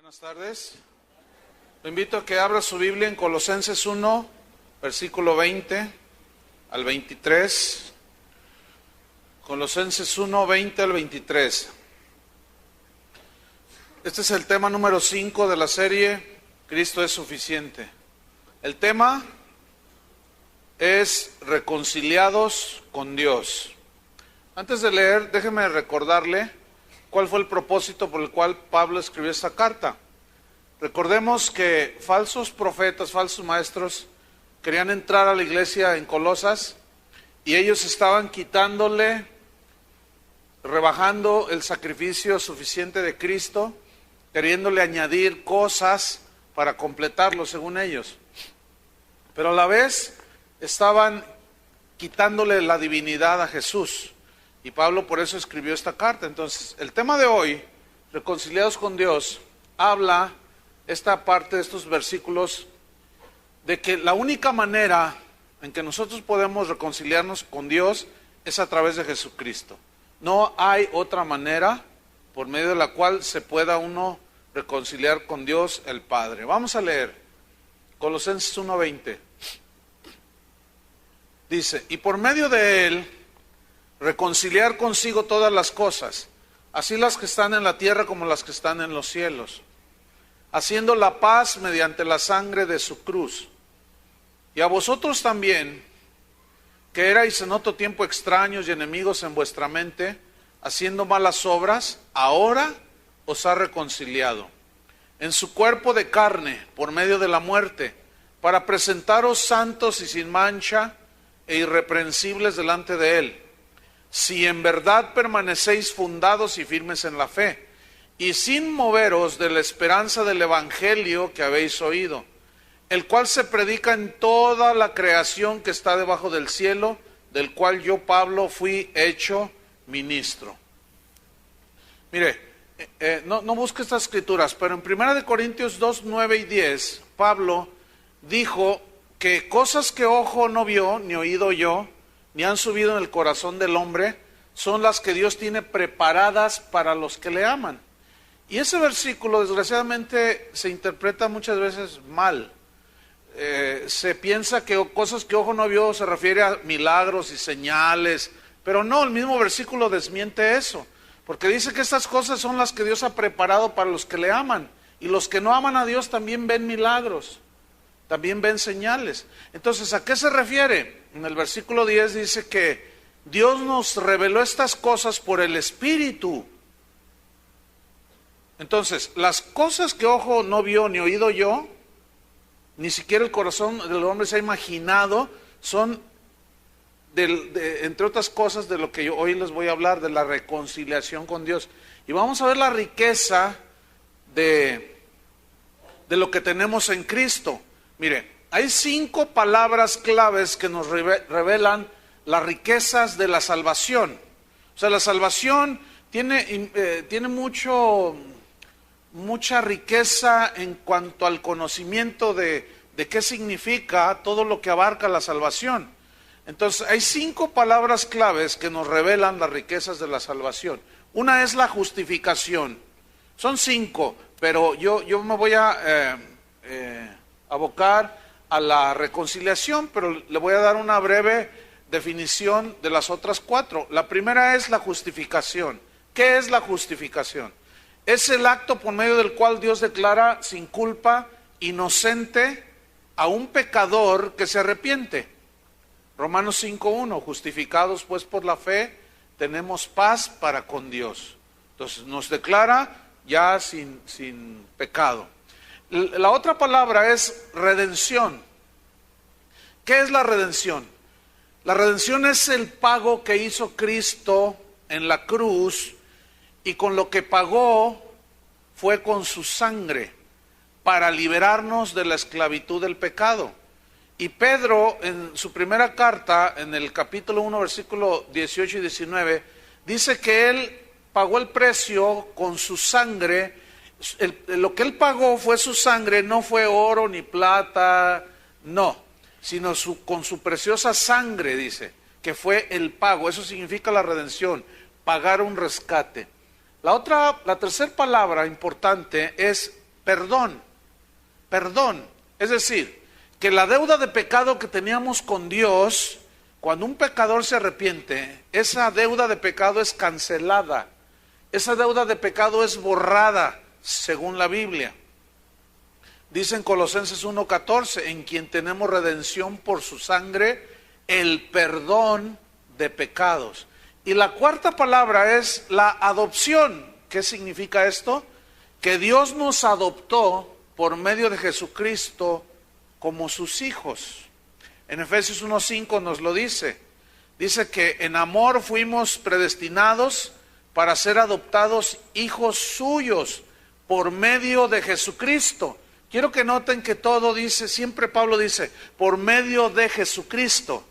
Buenas tardes. Lo invito a que abra su Biblia en Colosenses 1, versículo 20 al 23. Colosenses 1, 20 al 23. Este es el tema número 5 de la serie Cristo es suficiente. El tema es reconciliados con Dios. Antes de leer, déjeme recordarle cuál fue el propósito por el cual Pablo escribió esta carta. Recordemos que falsos profetas, falsos maestros, querían entrar a la iglesia en Colosas y ellos estaban quitándole, rebajando el sacrificio suficiente de Cristo, queriéndole añadir cosas para completarlo según ellos. Pero a la vez estaban quitándole la divinidad a Jesús. Y Pablo por eso escribió esta carta. Entonces, el tema de hoy, reconciliados con Dios, habla esta parte de estos versículos de que la única manera en que nosotros podemos reconciliarnos con Dios es a través de Jesucristo. No hay otra manera por medio de la cual se pueda uno reconciliar con Dios el Padre. Vamos a leer Colosenses 1:20. Dice, y por medio de Él reconciliar consigo todas las cosas, así las que están en la tierra como las que están en los cielos, haciendo la paz mediante la sangre de su cruz. Y a vosotros también, que erais en otro tiempo extraños y enemigos en vuestra mente, haciendo malas obras, ahora os ha reconciliado en su cuerpo de carne por medio de la muerte, para presentaros santos y sin mancha e irreprensibles delante de Él, si en verdad permanecéis fundados y firmes en la fe, y sin moveros de la esperanza del Evangelio que habéis oído, el cual se predica en toda la creación que está debajo del cielo, del cual yo, Pablo, fui hecho ministro. Mire, no busque estas escrituras, pero en 1 Corintios 2, 9 y 10, Pablo dijo que cosas que ojo no vio, ni oído yo, ni han subido en el corazón del hombre, son las que Dios tiene preparadas para los que le aman. Y ese versículo desgraciadamente se interpreta muchas veces mal. Se piensa que cosas que ojo no vio se refiere a milagros y señales, pero no, el mismo versículo desmiente eso, porque dice que estas cosas son las que Dios ha preparado para los que le aman, y los que no aman a Dios también ven milagros, también ven señales. Entonces, ¿a qué se refiere? En el versículo 10 dice que Dios nos reveló estas cosas por el Espíritu. Entonces, las cosas que ojo no vio ni oído yo, ni siquiera el corazón del hombre se ha imaginado, son, entre otras cosas, de lo que yo hoy les voy a hablar, de la reconciliación con Dios. Y vamos a ver la riqueza de lo que tenemos en Cristo. Mire, hay 5 palabras claves que nos revelan las riquezas de la salvación. O sea, la salvación tiene mucha riqueza en cuanto al conocimiento de qué significa todo lo que abarca la salvación. Entonces, hay 5 palabras claves que nos revelan las riquezas de la salvación. Una es la justificación. Son 5, pero yo me voy a abocar a la reconciliación, pero le voy a dar una breve definición de las otras 4. La primera es la justificación. ¿Qué es la justificación? Es el acto por medio del cual Dios declara sin culpa, inocente a un pecador que se arrepiente. Romanos 5:1, justificados pues por la fe, tenemos paz para con Dios. Entonces nos declara ya sin pecado. La otra palabra es redención. ¿Qué es la redención? La redención es el pago que hizo Cristo en la cruz, y con lo que pagó fue con su sangre para liberarnos de la esclavitud del pecado. Y Pedro, en su primera carta, en el capítulo 1, versículo 18 y 19, dice que él pagó el precio con su sangre. Lo que él pagó fue su sangre, no fue oro ni plata, no, sino con su preciosa sangre, dice, que fue el pago. Eso significa la redención, pagar un rescate. La tercera palabra importante es perdón. Perdón. Es decir, que la deuda de pecado que teníamos con Dios, cuando un pecador se arrepiente, esa deuda de pecado es cancelada. Esa deuda de pecado es borrada, según la Biblia. Dice en Colosenses 1:14, en quien tenemos redención por su sangre, el perdón de pecados. Y la cuarta palabra es la adopción. ¿Qué significa esto? Que Dios nos adoptó por medio de Jesucristo como sus hijos. En Efesios 1:5 nos lo dice. Dice que en amor fuimos predestinados para ser adoptados hijos suyos por medio de Jesucristo. Quiero que noten que todo dice, siempre Pablo dice, por medio de Jesucristo.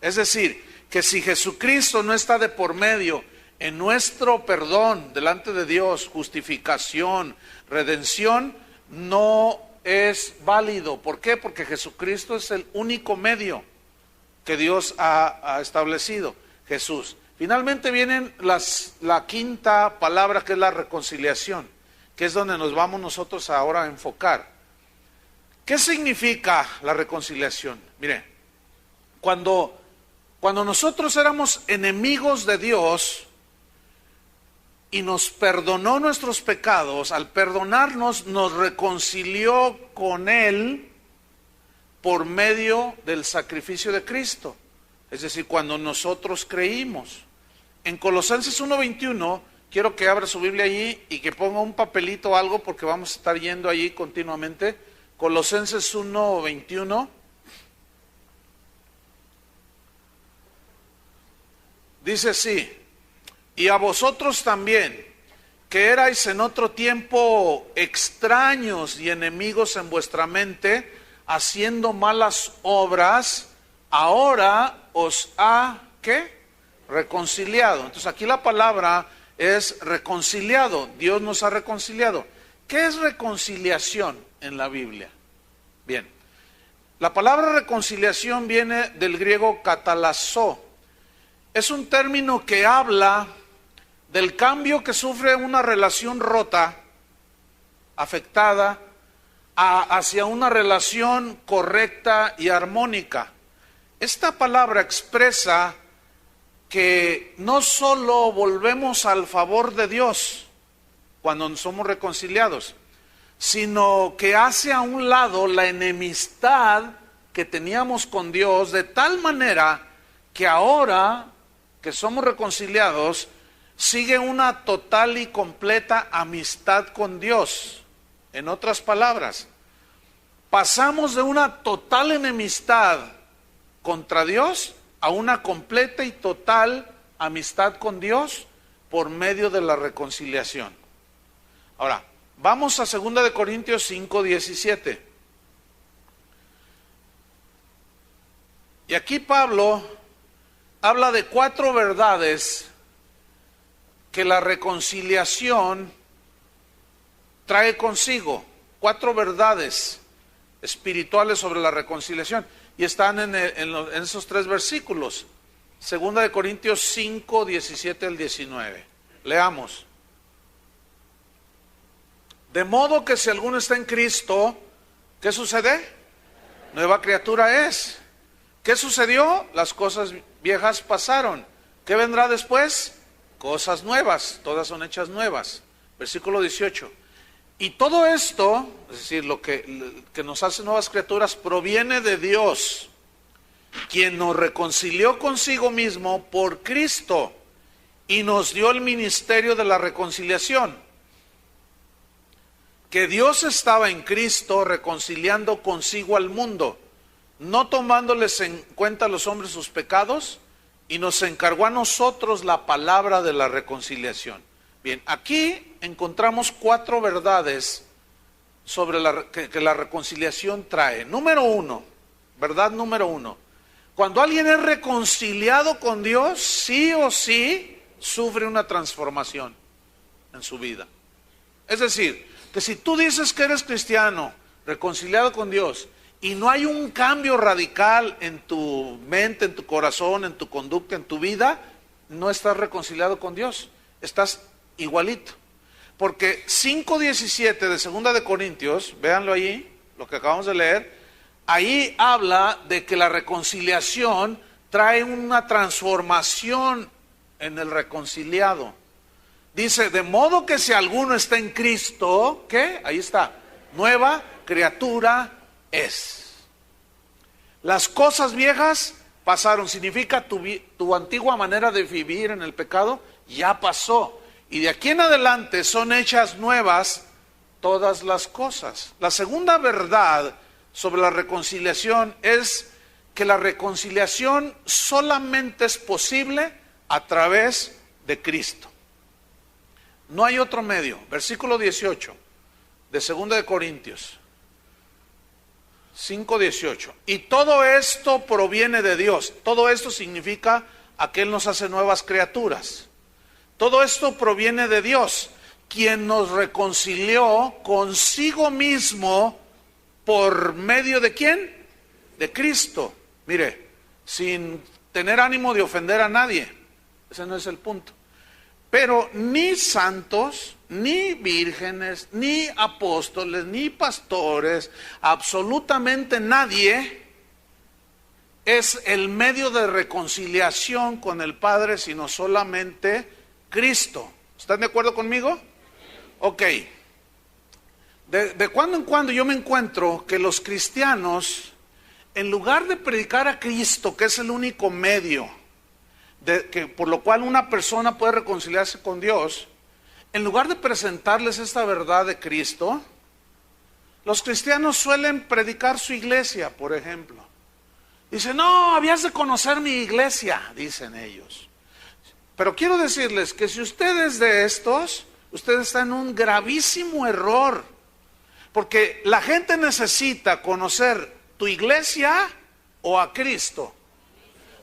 Es decir, que si Jesucristo no está de por medio en nuestro perdón delante de Dios, justificación, redención, no es válido. ¿Por qué? Porque Jesucristo es el único medio que Dios ha establecido, Jesús. Finalmente viene la quinta palabra, que es la reconciliación, que es donde nos vamos nosotros ahora a enfocar. ¿Qué significa la reconciliación? Mire, cuando nosotros éramos enemigos de Dios y nos perdonó nuestros pecados, al perdonarnos nos reconcilió con Él por medio del sacrificio de Cristo. Es decir, cuando nosotros creímos. En Colosenses 1:21, quiero que abra su Biblia allí y que ponga un papelito o algo, porque vamos a estar yendo allí continuamente. Colosenses 1:21. Dice así: y a vosotros también, que erais en otro tiempo extraños y enemigos en vuestra mente, haciendo malas obras, ahora os ha, ¿qué? Reconciliado. Entonces aquí la palabra es reconciliado. Dios nos ha reconciliado. ¿Qué es reconciliación en la Biblia? Bien, la palabra reconciliación viene del griego katalazó. Es un término que habla del cambio que sufre una relación rota, afectada, hacia una relación correcta y armónica. Esta palabra expresa que no solo volvemos al favor de Dios cuando somos reconciliados, sino que hace a un lado la enemistad que teníamos con Dios, de tal manera que ahora que somos reconciliados, sigue una total y completa amistad con Dios. En otras palabras, pasamos de una total enemistad contra Dios a una completa y total amistad con Dios por medio de la reconciliación. Ahora, vamos a 2 de Corintios 5:17. Y aquí Pablo habla de 4 verdades que la reconciliación trae consigo. 4 verdades espirituales sobre la reconciliación. Y están en esos 3 versículos. 2 de Corintios 5, 17 al 19. Leamos. De modo que si alguno está en Cristo, ¿qué sucede? Nueva criatura es. ¿Qué sucedió? Las cosas viejas pasaron. ¿Qué vendrá después? Cosas nuevas. Todas son hechas nuevas. Versículo 18. Y todo esto, es decir, lo que nos hace nuevas criaturas, proviene de Dios, quien nos reconcilió consigo mismo por Cristo y nos dio el ministerio de la reconciliación. Que Dios estaba en Cristo reconciliando consigo al mundo, no tomándoles en cuenta a los hombres sus pecados, y nos encargó a nosotros la palabra de la reconciliación. Bien, aquí encontramos 4 verdades sobre que la reconciliación trae. Número 1, verdad número 1. Cuando alguien es reconciliado con Dios, sí o sí sufre una transformación en su vida. Es decir, que si tú dices que eres cristiano, reconciliado con Dios, y no hay un cambio radical en tu mente, en tu corazón, en tu conducta, en tu vida, no estás reconciliado con Dios, estás igualito. Porque 5:17 de Segunda de Corintios, véanlo ahí, lo que acabamos de leer, ahí habla de que la reconciliación trae una transformación en el reconciliado. Dice, de modo que si alguno está en Cristo, ¿qué? Ahí está, nueva criatura es. Las cosas viejas pasaron, significa tu antigua manera de vivir en el pecado ya pasó. Y de aquí en adelante son hechas nuevas todas las cosas. La segunda verdad sobre la reconciliación es que la reconciliación solamente es posible a través de Cristo. No hay otro medio. Versículo 18 de 2 de Corintios 5:18. Y todo esto proviene de Dios. Todo esto significa a que Él nos hace nuevas criaturas. Todo esto proviene de Dios, quien nos reconcilió consigo mismo por medio de ¿quién? De Cristo. Mire, sin tener ánimo de ofender a nadie. Ese no es el punto. Pero ni santos, ni vírgenes, ni apóstoles, ni pastores, absolutamente nadie es el medio de reconciliación con el Padre, sino solamente Cristo. ¿Están de acuerdo conmigo? Ok. De cuando en cuando yo me encuentro que los cristianos, en lugar de predicar a Cristo, que es el único medio por lo cual una persona puede reconciliarse con Dios, en lugar de presentarles esta verdad de Cristo, los cristianos suelen predicar su iglesia, por ejemplo. Dicen, no, habías de conocer mi iglesia, dicen ellos. Pero quiero decirles que si usted es de estos, usted está en un gravísimo error. Porque la gente necesita conocer tu iglesia o a Cristo.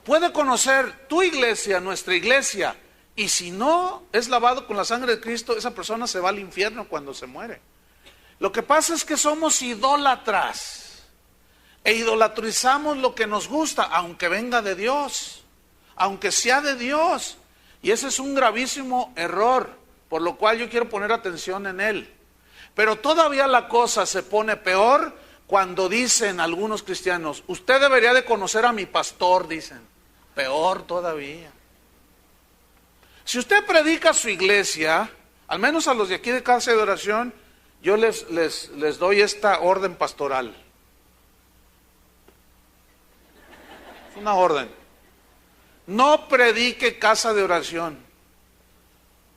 Puede conocer tu iglesia, nuestra iglesia, y si no es lavado con la sangre de Cristo, esa persona se va al infierno cuando se muere. Lo que pasa es que somos idólatras e idolatrizamos lo que nos gusta, aunque venga de Dios, aunque sea de Dios. Y ese es un gravísimo error, por lo cual yo quiero poner atención en él. Pero todavía la cosa se pone peor cuando dicen algunos cristianos, usted debería de conocer a mi pastor, dicen. Peor todavía. Si usted predica su iglesia, al menos a los de aquí de Casa de Oración, yo les doy esta orden pastoral. Es una orden. No predique Casa de Oración.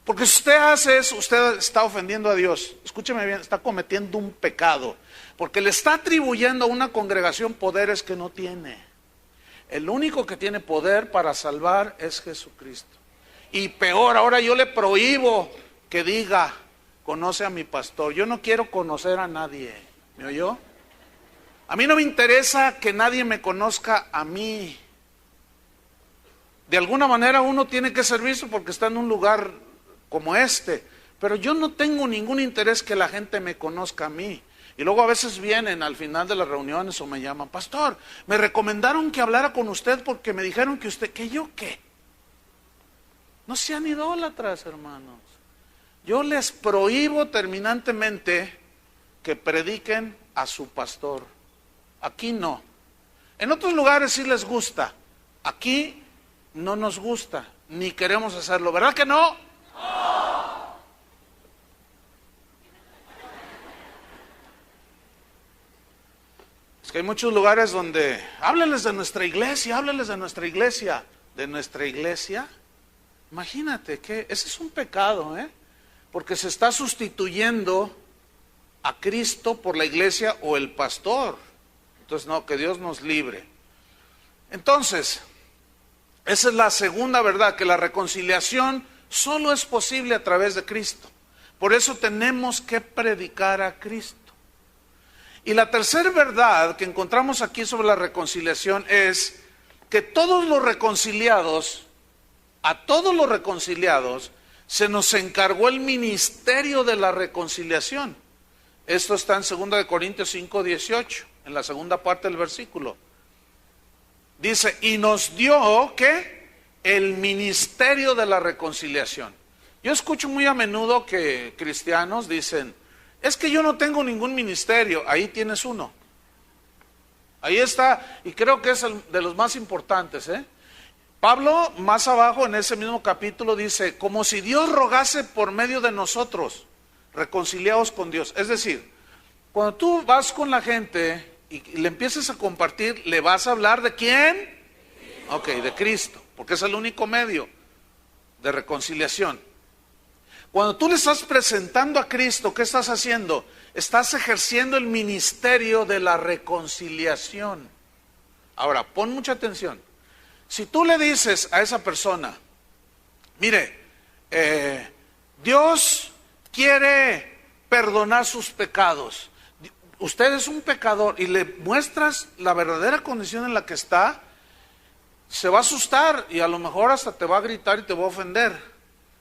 Porque si usted hace eso, usted está ofendiendo a Dios. Escúcheme bien, está cometiendo un pecado. Porque le está atribuyendo a una congregación poderes que no tiene. El único que tiene poder para salvar es Jesucristo. Y peor, ahora yo le prohíbo que diga, conoce a mi pastor. Yo no quiero conocer a nadie. ¿Me oyó? A mí no me interesa que nadie me conozca a mí. De alguna manera uno tiene que servirse porque está en un lugar como este. Pero yo no tengo ningún interés que la gente me conozca a mí. Y luego a veces vienen al final de las reuniones o me llaman, pastor, me recomendaron que hablara con usted porque me dijeron que usted, ¿que yo qué? No sean idólatras, hermanos. Yo les prohíbo terminantemente que prediquen a su pastor. Aquí no. En otros lugares sí les gusta. Aquí no nos gusta, ni queremos hacerlo. ¿Verdad que no? ¡No! Es que hay muchos lugares donde, háblenles de nuestra iglesia, háblenles de nuestra iglesia. ¿De nuestra iglesia? Imagínate que ese es un pecado, porque se está sustituyendo a Cristo por la iglesia o el pastor. Entonces, no, que Dios nos libre. Entonces, esa es la segunda verdad, que la reconciliación solo es posible a través de Cristo. Por eso tenemos que predicar a Cristo. Y la tercera verdad que encontramos aquí sobre la reconciliación es que todos los reconciliados, a todos los reconciliados, se nos encargó el ministerio de la reconciliación. Esto está en 2 Corintios 5:18, en la segunda parte del versículo. Dice, y nos dio, ¿qué? El ministerio de la reconciliación. Yo escucho muy a menudo que cristianos dicen, es que yo no tengo ningún ministerio. Ahí tienes uno. Ahí está, y creo que es de los más importantes, Pablo, más abajo en ese mismo capítulo, dice, como si Dios rogase por medio de nosotros, reconciliados con Dios. Es decir, cuando tú vas con la gente y le empiezas a compartir, ¿le vas a hablar de quién? Ok, de Cristo, porque es el único medio de reconciliación. Cuando tú le estás presentando a Cristo, ¿qué estás haciendo? Estás ejerciendo el ministerio de la reconciliación. Ahora, pon mucha atención. Si tú le dices a esa persona, mire, Dios quiere perdonar sus pecados, usted es un pecador, y le muestras la verdadera condición en la que está, se va a asustar y a lo mejor hasta te va a gritar y te va a ofender.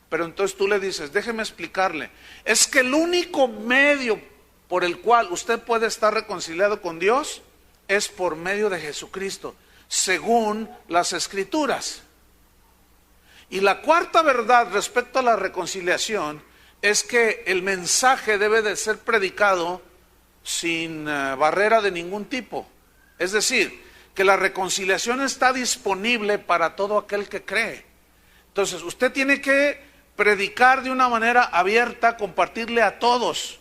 Pero entonces tú le dices, déjeme explicarle, es que el único medio por el cual usted puede estar reconciliado con Dios es por medio de Jesucristo, según las Escrituras. Y la cuarta verdad respecto a la reconciliación es que el mensaje debe de ser predicado sin barrera de ningún tipo. Es decir, que la reconciliación está disponible para todo aquel que cree. Entonces, usted tiene que predicar de una manera abierta, compartirle a todos.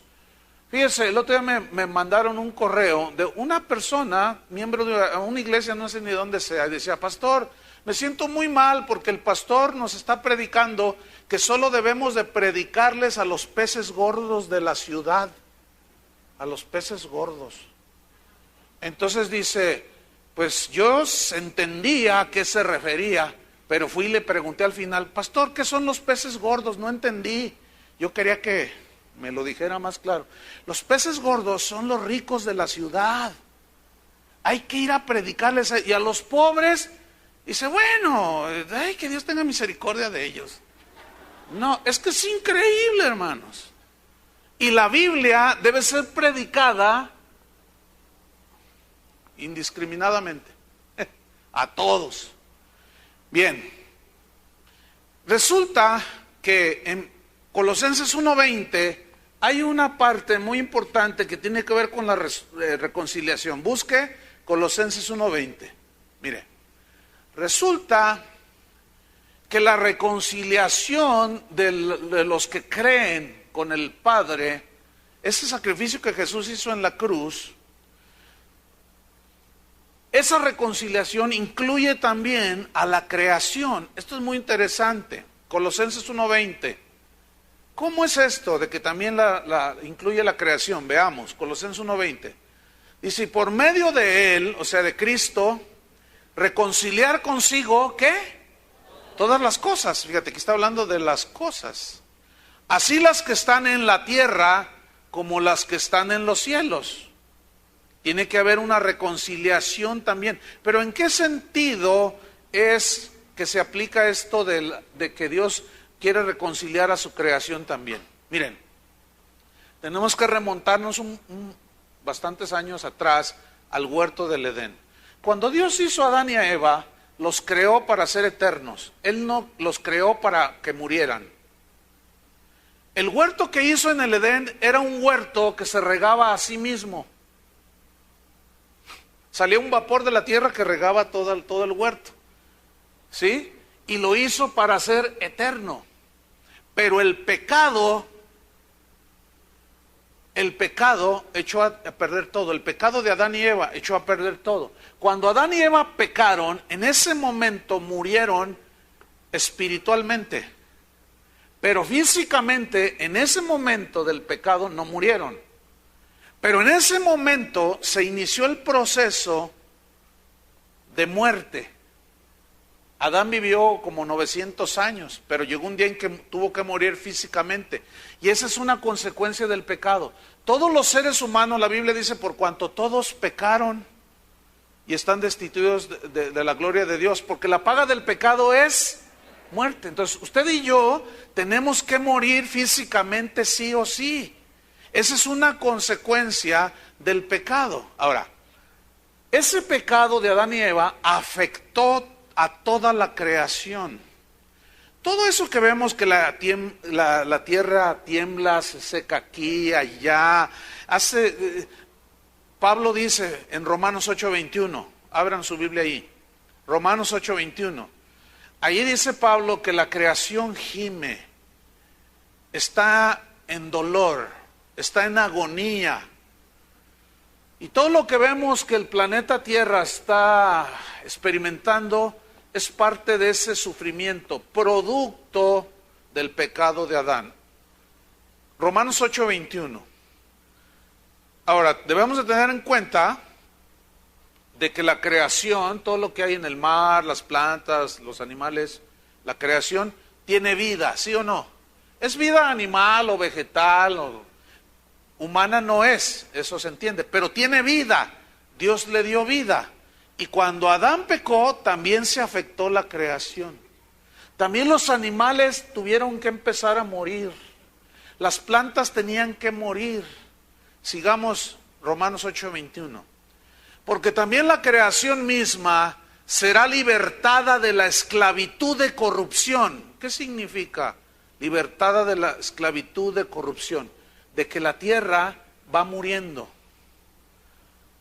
Fíjese, el otro día me mandaron un correo de una persona, miembro de una iglesia, no sé ni dónde sea, y decía, pastor, me siento muy mal porque el pastor nos está predicando que solo debemos de predicarles a los peces gordos de la ciudad, a los peces gordos. Entonces dice, pues yo entendía a qué se refería, pero fui y le pregunté al final, pastor, ¿qué son los peces gordos? No entendí. Yo quería que me lo dijera más claro. Los peces gordos son los ricos de la ciudad. Hay que ir a predicarles y a los pobres. Dice, bueno, que Dios tenga misericordia de ellos. No, es que es increíble, hermanos. Y la Biblia debe ser predicada indiscriminadamente a todos. Bien, resulta que en Colosenses 1:20 hay una parte muy importante que tiene que ver con la reconciliación. Busque Colosenses 1:20. Mire, resulta que la reconciliación de los que creen con el Padre, ese sacrificio que Jesús hizo en la cruz, esa reconciliación incluye también a la creación. Esto es muy interesante. Colosenses 1:20. ¿Cómo es esto de que también incluye la creación? Veamos, Colosenses 1:20. Dice, y por medio de Él, o sea, de Cristo, reconciliar consigo, ¿qué? Todas las cosas. Fíjate que está hablando de las cosas. Así las que están en la tierra como las que están en los cielos. Tiene que haber una reconciliación también. Pero ¿en qué sentido es que se aplica esto de que Dios quiere reconciliar a su creación también? Miren, tenemos que remontarnos bastantes años atrás al huerto del Edén. Cuando Dios hizo a Adán y a Eva, los creó para ser eternos. Él no los creó para que murieran. El huerto que hizo en el Edén era un huerto que se regaba a sí mismo. Salía un vapor de la tierra que regaba todo el huerto. ¿Sí? Y lo hizo para ser eterno. Pero el pecado echó a perder todo. El pecado de Adán y Eva echó a perder todo. Cuando Adán y Eva pecaron, en ese momento murieron espiritualmente. Pero físicamente, en ese momento del pecado, no murieron. Pero en ese momento se inició el proceso de muerte. Adán vivió como 900 años, pero llegó un día en que tuvo que morir físicamente. Y esa es una consecuencia del pecado. Todos los seres humanos, la Biblia dice, por cuanto todos pecaron y están destituidos de la gloria de Dios, porque la paga del pecado es muerte. Entonces, usted y yo tenemos que morir físicamente sí o sí. Esa es una consecuencia del pecado. Ahora, ese pecado de Adán y Eva afectó a toda la creación. todo eso que vemos que la tierra tiembla, se seca aquí, allá, Pablo dice en Romanos 8:21, abran su Biblia ahí, Romanos 8:21, ahí dice Pablo que la creación gime, está en dolor, está en agonía. Y todo lo que vemos que el planeta Tierra está experimentando es parte de ese sufrimiento, producto del pecado de Adán. Romanos 8:21. Ahora, debemos de tener en cuenta de que la creación, todo lo que hay en el mar, las plantas, los animales, la creación tiene vida, ¿sí o no? Es vida animal o vegetal o humana, no es, eso se entiende, pero tiene vida, Dios le dio vida. Y cuando Adán pecó, también se afectó la creación. También los animales tuvieron que empezar a morir. Las plantas tenían que morir. Sigamos Romanos 8:21. Porque también la creación misma será libertada de la esclavitud de corrupción. ¿Qué significa libertada de la esclavitud de corrupción? De que la tierra va muriendo.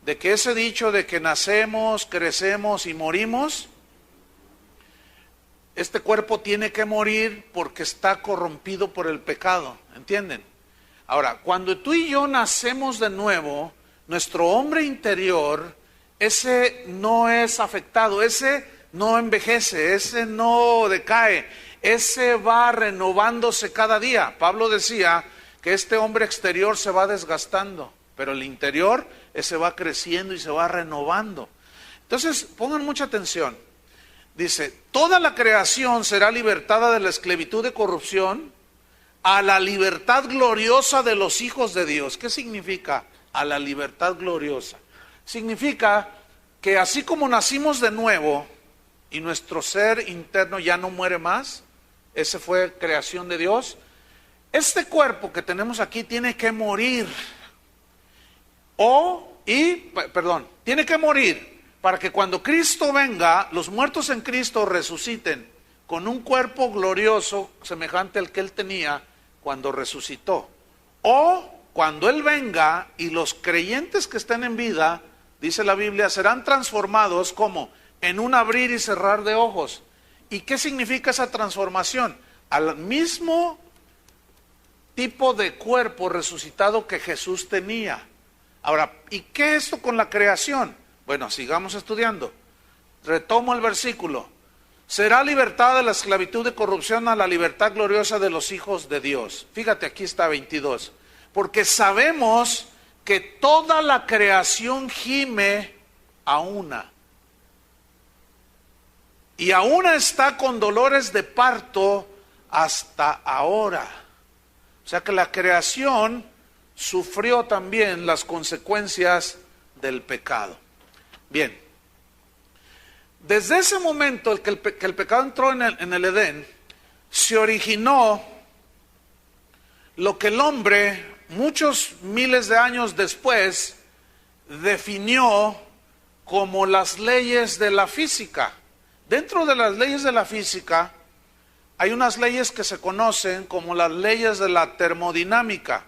De que ese dicho de que nacemos, crecemos y morimos, este cuerpo tiene que morir porque está corrompido por el pecado, ¿entienden? Ahora, cuando tú y yo nacemos de nuevo, nuestro hombre interior, ese no es afectado, ese no envejece, ese no decae, ese va renovándose cada día. Pablo decía que este hombre exterior se va desgastando, pero el interior ese va creciendo y se va renovando. Entonces, pongan mucha atención. Dice, toda la creación será libertada de la esclavitud de corrupción a la libertad gloriosa de los hijos de Dios. ¿Qué significa a la libertad gloriosa? Significa que así como nacimos de nuevo y nuestro ser interno ya no muere más, ese fue creación de Dios, este cuerpo que tenemos aquí tiene que morir. Tiene que morir para que cuando Cristo venga, los muertos en Cristo resuciten con un cuerpo glorioso semejante al que Él tenía cuando resucitó. O cuando Él venga y los creyentes que estén en vida, dice la Biblia, serán transformados como en un abrir y cerrar de ojos. ¿Y qué significa esa transformación? Al mismo tipo de cuerpo resucitado que Jesús tenía. Ahora, ¿y qué es esto con la creación? Bueno, sigamos estudiando. Retomo el versículo. Será libertada de la esclavitud de corrupción a la libertad gloriosa de los hijos de Dios. Fíjate, aquí está 22. Porque sabemos que toda la creación gime a una. Y a una está con dolores de parto hasta ahora. O sea que la creación sufrió también las consecuencias del pecado. Bien, desde ese momento que el pecado entró en el Edén, se originó lo que el hombre, muchos miles de años después, definió como las leyes de la física. Dentro de las leyes de la física, hay unas leyes que se conocen como las leyes de la termodinámica.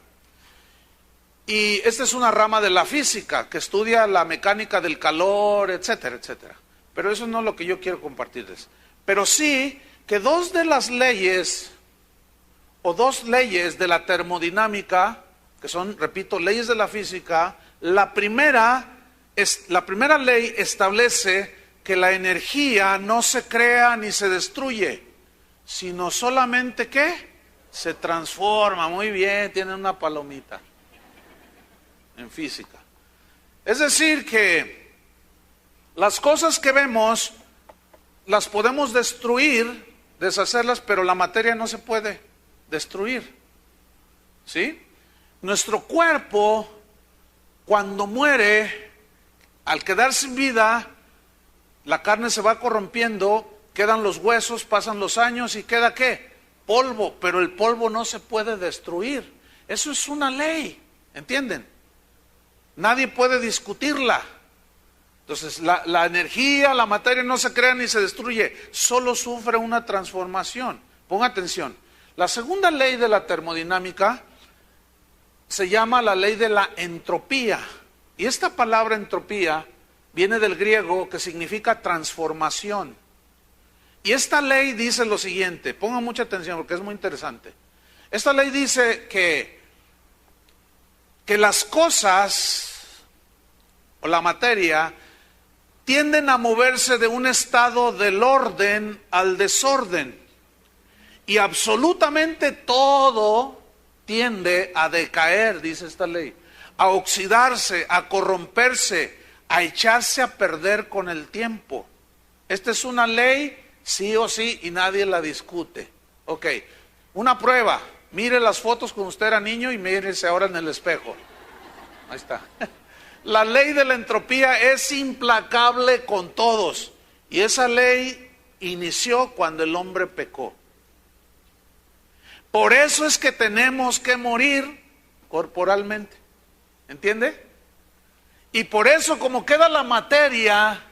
Y esta es una rama de la física que estudia la mecánica del calor, etcétera, etcétera. Pero eso no es lo que yo quiero compartirles. Pero sí que dos de las leyes, o dos leyes de la termodinámica, que son, repito, leyes de la física, la primera ley establece que la energía no se crea ni se destruye, sino solamente, ¿qué? Se transforma. Muy bien, tienen una palomita en física. Es decir que las cosas que vemos las podemos destruir, deshacerlas, pero la materia no se puede destruir. ¿Sí? Nuestro cuerpo, cuando muere, al quedar sin vida, la carne se va corrompiendo, quedan los huesos, pasan los años y queda ¿qué? Polvo, pero el polvo no se puede destruir. Eso es una ley, ¿entienden? Nadie puede discutirla. Entonces, la energía, la materia no se crea ni se destruye, solo sufre una transformación. Ponga atención. La segunda ley de la termodinámica se llama la ley de la entropía. Y esta palabra entropía viene del griego que significa transformación. Y esta ley dice lo siguiente, pongan mucha atención porque es muy interesante. Esta ley dice que las cosas o la materia tienden a moverse de un estado del orden al desorden. Y absolutamente todo tiende a decaer, dice esta ley, a oxidarse, a corromperse, a echarse a perder con el tiempo. Esta es una ley, sí o sí, y nadie la discute. Ok, una prueba. Mire las fotos cuando usted era niño y mírese ahora en el espejo. Ahí está. La ley de la entropía es implacable con todos. Y esa ley inició cuando el hombre pecó. Por eso es que tenemos que morir corporalmente. ¿Entiende? Y por eso, como queda la materia,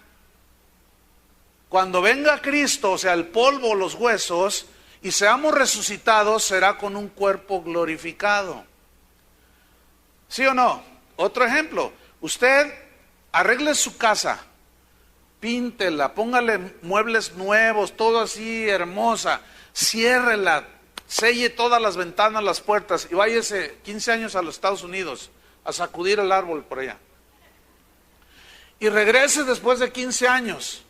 cuando venga Cristo, o sea, el polvo, los huesos, y seamos resucitados, será con un cuerpo glorificado. ¿Sí o no? Otro ejemplo, usted arregle su casa, píntela, póngale muebles nuevos, todo así hermosa, ciérrela, selle todas las ventanas, las puertas, y váyase 15 años a los Estados Unidos a sacudir el árbol por allá. Y regrese después de 15 años,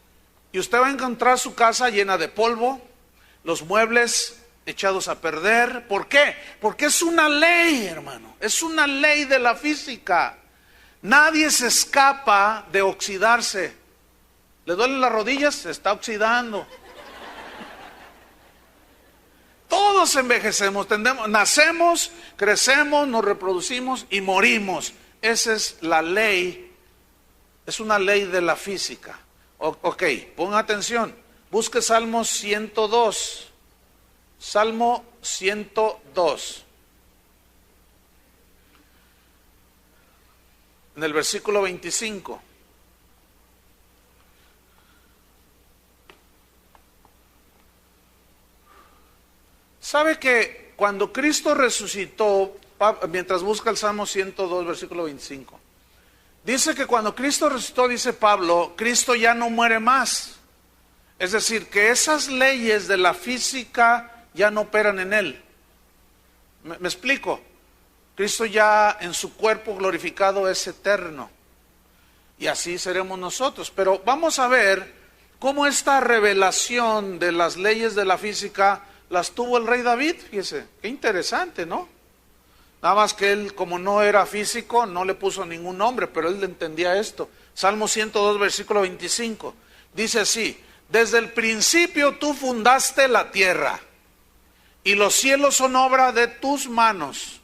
y usted va a encontrar su casa llena de polvo, los muebles echados a perder. ¿Por qué? Porque es una ley, hermano. Es una ley de la física. Nadie se escapa de oxidarse. ¿Le duelen las rodillas? Se está oxidando. Todos envejecemos, nacemos, crecemos, nos reproducimos y morimos. Esa es la ley. Es una ley de la física. Ok, ponga atención. Busque Salmo 102. Salmo 102. En el versículo 25. ¿Sabe que cuando Cristo resucitó, mientras busca el Salmo 102, versículo 25, dice que cuando Cristo resucitó, dice Pablo, Cristo ya no muere más. Es decir, que esas leyes de la física ya no operan en él. ¿Me explico? Cristo ya en su cuerpo glorificado es eterno. Y así seremos nosotros. Pero vamos a ver cómo esta revelación de las leyes de la física las tuvo el rey David. Fíjese, qué interesante, ¿no? Nada más que él, como no era físico, no le puso ningún nombre, pero él entendía esto. Salmo 102, versículo 25. Dice así: desde el principio tú fundaste la tierra, y los cielos son obra de tus manos.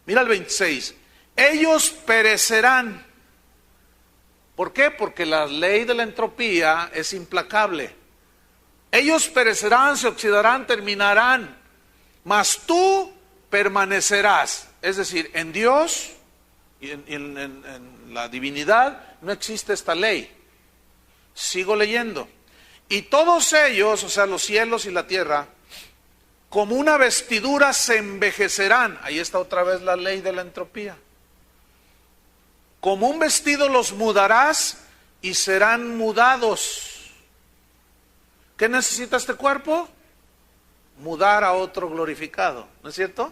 Mira el 26. Ellos perecerán. ¿Por qué? Porque la ley de la entropía es implacable. Ellos perecerán, se oxidarán, terminarán, mas tú permanecerás. Es decir, en Dios y en la divinidad no existe esta ley. Sigo leyendo. Y todos ellos, o sea, los cielos y la tierra, como una vestidura se envejecerán. Ahí está otra vez la ley de la entropía. Como un vestido los mudarás y serán mudados. ¿Qué necesita este cuerpo? Mudar a otro glorificado, ¿no es cierto?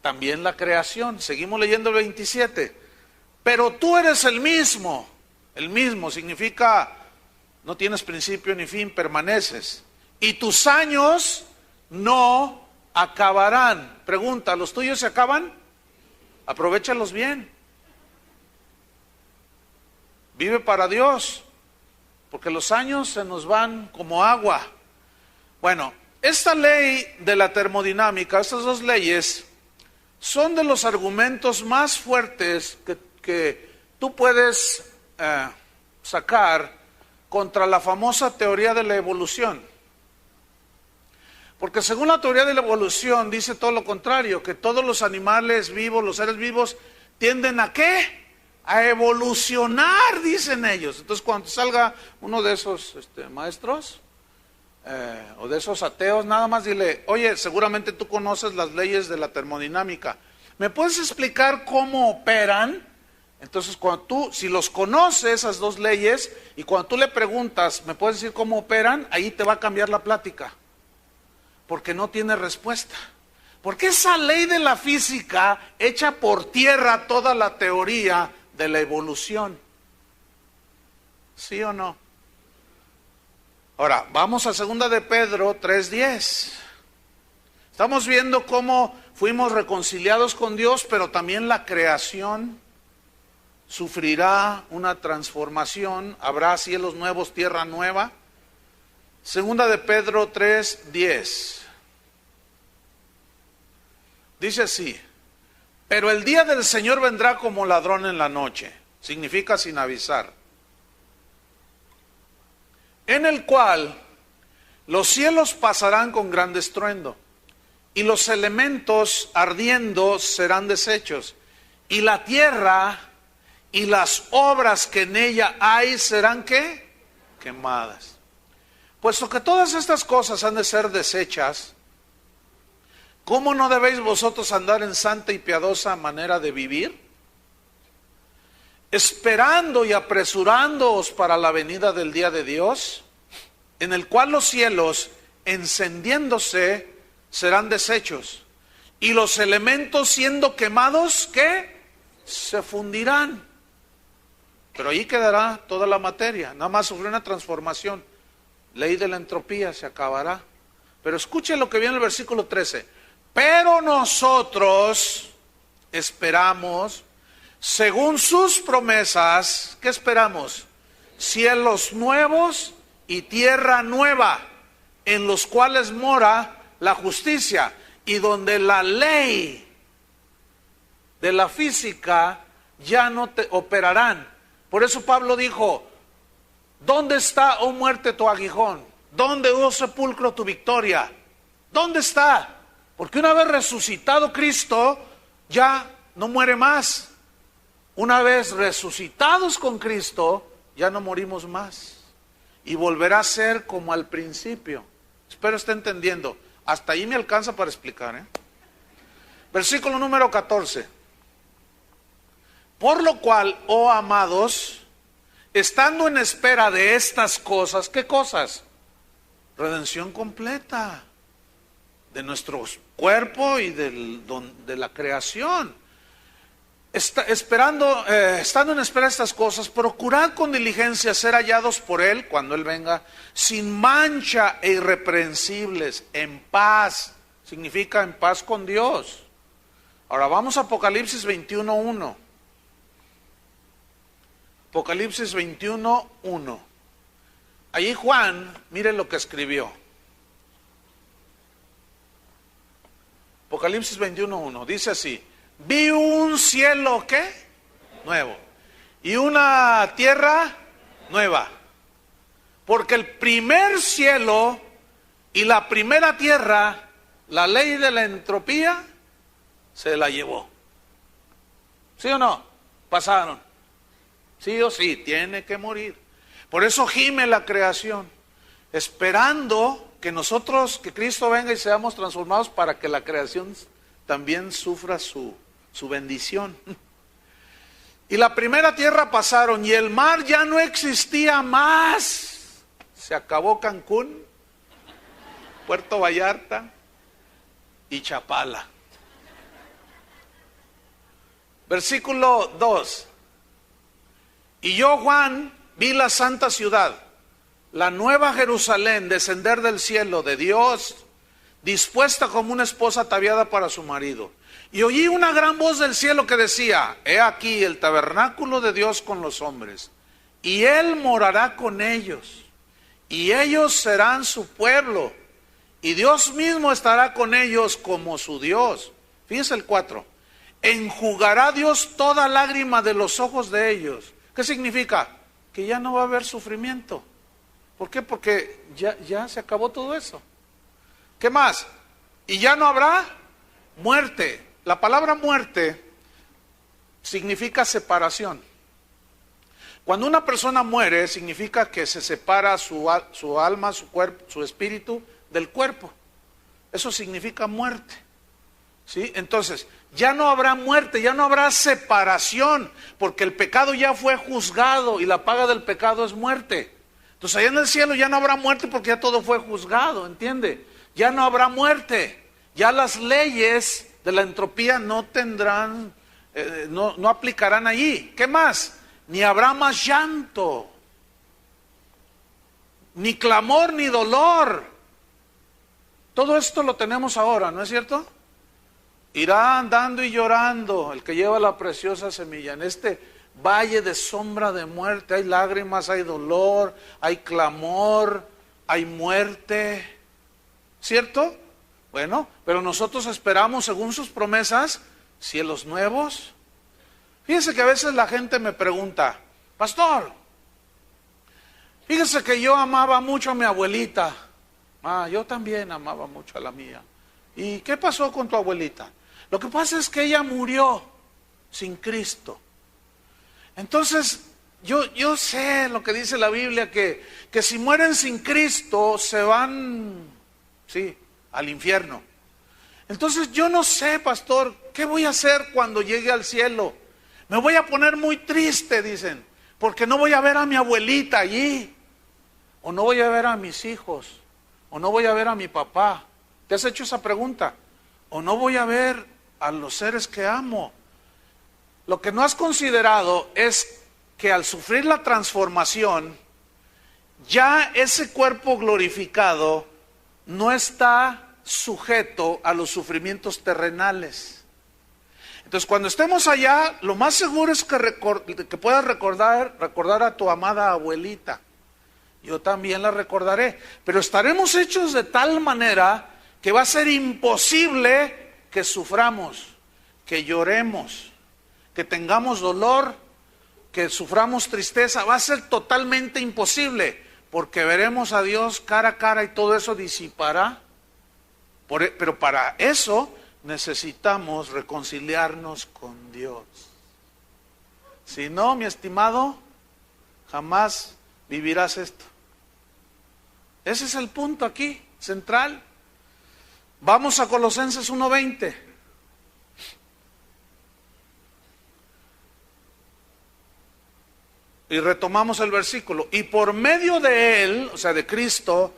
También la creación. Seguimos leyendo el 27. Pero tú eres el mismo. El mismo significa no tienes principio ni fin, permaneces. Y tus años no acabarán. Pregunta, ¿los tuyos se acaban? Aprovéchalos bien. Vive para Dios, porque los años se nos van como agua. Bueno, esta ley de la termodinámica, estas dos leyes, son de los argumentos más fuertes que tú puedes sacar contra la famosa teoría de la evolución. Porque según la teoría de la evolución dice todo lo contrario, que todos los animales vivos, los seres vivos, tienden a ¿qué? A evolucionar, dicen ellos. Entonces cuando salga uno de esos maestros, o de esos ateos, nada más dile, oye, seguramente tú conoces las leyes de la termodinámica. ¿Me puedes explicar cómo operan? Entonces, cuando tú, si los conoces, esas dos leyes, y cuando tú le preguntas, ¿me puedes decir cómo operan? Ahí te va a cambiar la plática, porque no tiene respuesta. Porque esa ley de la física echa por tierra toda la teoría de la evolución. ¿Sí o no? Ahora, vamos a 2 de Pedro 3:10. Estamos viendo cómo fuimos reconciliados con Dios, pero también la creación sufrirá una transformación, habrá cielos nuevos, tierra nueva. 2 de Pedro 3:10. Dice así: pero el día del Señor vendrá como ladrón en la noche, significa sin avisar, en el cual los cielos pasarán con gran estruendo, y los elementos ardiendo serán deshechos, y la tierra y las obras que en ella hay serán ¿qué? Quemadas. Puesto que todas estas cosas han de ser deshechas, ¿cómo no debéis vosotros andar en santa y piadosa manera de vivir? Esperando y apresurándoos para la venida del día de Dios, en el cual los cielos, encendiéndose, serán deshechos, y los elementos siendo quemados, ¿qué? Se fundirán. Pero ahí quedará toda la materia, nada más sufre una transformación. Ley de la entropía, se acabará. Pero escuche lo que viene en el versículo 13. Pero nosotros esperamos, según sus promesas, ¿qué esperamos? Cielos nuevos y tierra nueva, en los cuales mora la justicia, y donde la ley de la física ya no te operarán. Por eso Pablo dijo, ¿dónde está, oh muerte, tu aguijón? ¿Dónde, oh sepulcro, tu victoria? ¿Dónde está? Porque una vez resucitado Cristo, ya no muere más. Una vez resucitados con Cristo, ya no morimos más. Y volverá a ser como al principio. Espero esté entendiendo. Hasta ahí me alcanza para explicar, Versículo número 14. Por lo cual, oh amados, estando en espera de estas cosas, ¿qué cosas? Redención completa de nuestro cuerpo y de la creación. Estando en espera de estas cosas, procurad con diligencia ser hallados por Él cuando Él venga, sin mancha e irreprensibles, en paz. Significa en paz con Dios. Ahora vamos a Apocalipsis 21:1. Apocalipsis 21:1. Allí Juan, mire lo que escribió. Apocalipsis 21:1. Dice así: vi un cielo, ¿qué? Nuevo. Y una tierra nueva. Porque el primer cielo y la primera tierra, la ley de la entropía, se la llevó. ¿Sí o no? Pasaron. Sí o sí, tiene que morir. Por eso gime la creación, esperando que nosotros, que Cristo venga y seamos transformados para que la creación también sufra su bendición. Y la primera tierra pasaron y el mar ya no existía más. Se acabó Cancún, Puerto Vallarta y Chapala. Versículo 2. Y yo, Juan, vi la santa ciudad, la nueva Jerusalén, descender del cielo de Dios, dispuesta como una esposa ataviada para su marido. Y oí una gran voz del cielo que decía: he aquí el tabernáculo de Dios con los hombres, y Él morará con ellos, y ellos serán su pueblo, y Dios mismo estará con ellos como su Dios. Fíjense el 4. Enjugará Dios toda lágrima de los ojos de ellos. ¿Qué significa? Que ya no va a haber sufrimiento. ¿Por qué? Porque ya se acabó todo eso. ¿Qué más? Y ya no habrá muerte. La palabra muerte significa separación. Cuando una persona muere, significa que se separa su alma, su cuerpo, su espíritu del cuerpo. Eso significa muerte. ¿Sí? Entonces, ya no habrá muerte, ya no habrá separación, porque el pecado ya fue juzgado y la paga del pecado es muerte. Entonces, allá en el cielo ya no habrá muerte porque ya todo fue juzgado, ¿entiende? Ya no habrá muerte, ya las leyes de la entropía no tendrán, no aplicarán allí. ¿Qué más? Ni habrá más llanto, ni clamor, ni dolor. Todo esto lo tenemos ahora, ¿no es cierto? Irá andando y llorando el que lleva la preciosa semilla. En este valle de sombra de muerte hay lágrimas, hay dolor, hay clamor, hay muerte. ¿Cierto? Bueno, pero nosotros esperamos, según sus promesas, cielos nuevos. Fíjense que a veces la gente me pregunta, pastor, fíjese que yo amaba mucho a mi abuelita. Yo también amaba mucho a la mía. ¿Y qué pasó con tu abuelita? Lo que pasa es que ella murió sin Cristo. Entonces, yo sé lo que dice la Biblia, que si mueren sin Cristo se van, sí, al infierno. Entonces yo no sé, pastor, ¿qué voy a hacer cuando llegue al cielo? Me voy a poner muy triste, dicen, porque no voy a ver a mi abuelita allí, o no voy a ver a mis hijos, o no voy a ver a mi papá. ¿Te has hecho esa pregunta? O no voy a ver a los seres que amo. Lo que no has considerado es que al sufrir la transformación, ya ese cuerpo glorificado no está sujeto a los sufrimientos terrenales. Entonces, cuando estemos allá, lo más seguro es que puedas recordar a tu amada abuelita. Yo también la recordaré, pero estaremos hechos de tal manera que va a ser imposible que suframos, que lloremos, que tengamos dolor, que suframos tristeza. Va a ser totalmente imposible, porque veremos a Dios cara a cara y todo eso disipará. Pero para eso necesitamos reconciliarnos con Dios. Si no, mi estimado, jamás vivirás esto. Ese es el punto aquí, central. Vamos a Colosenses 1:20. Y retomamos el versículo. Y por medio de Él, o sea, de Cristo,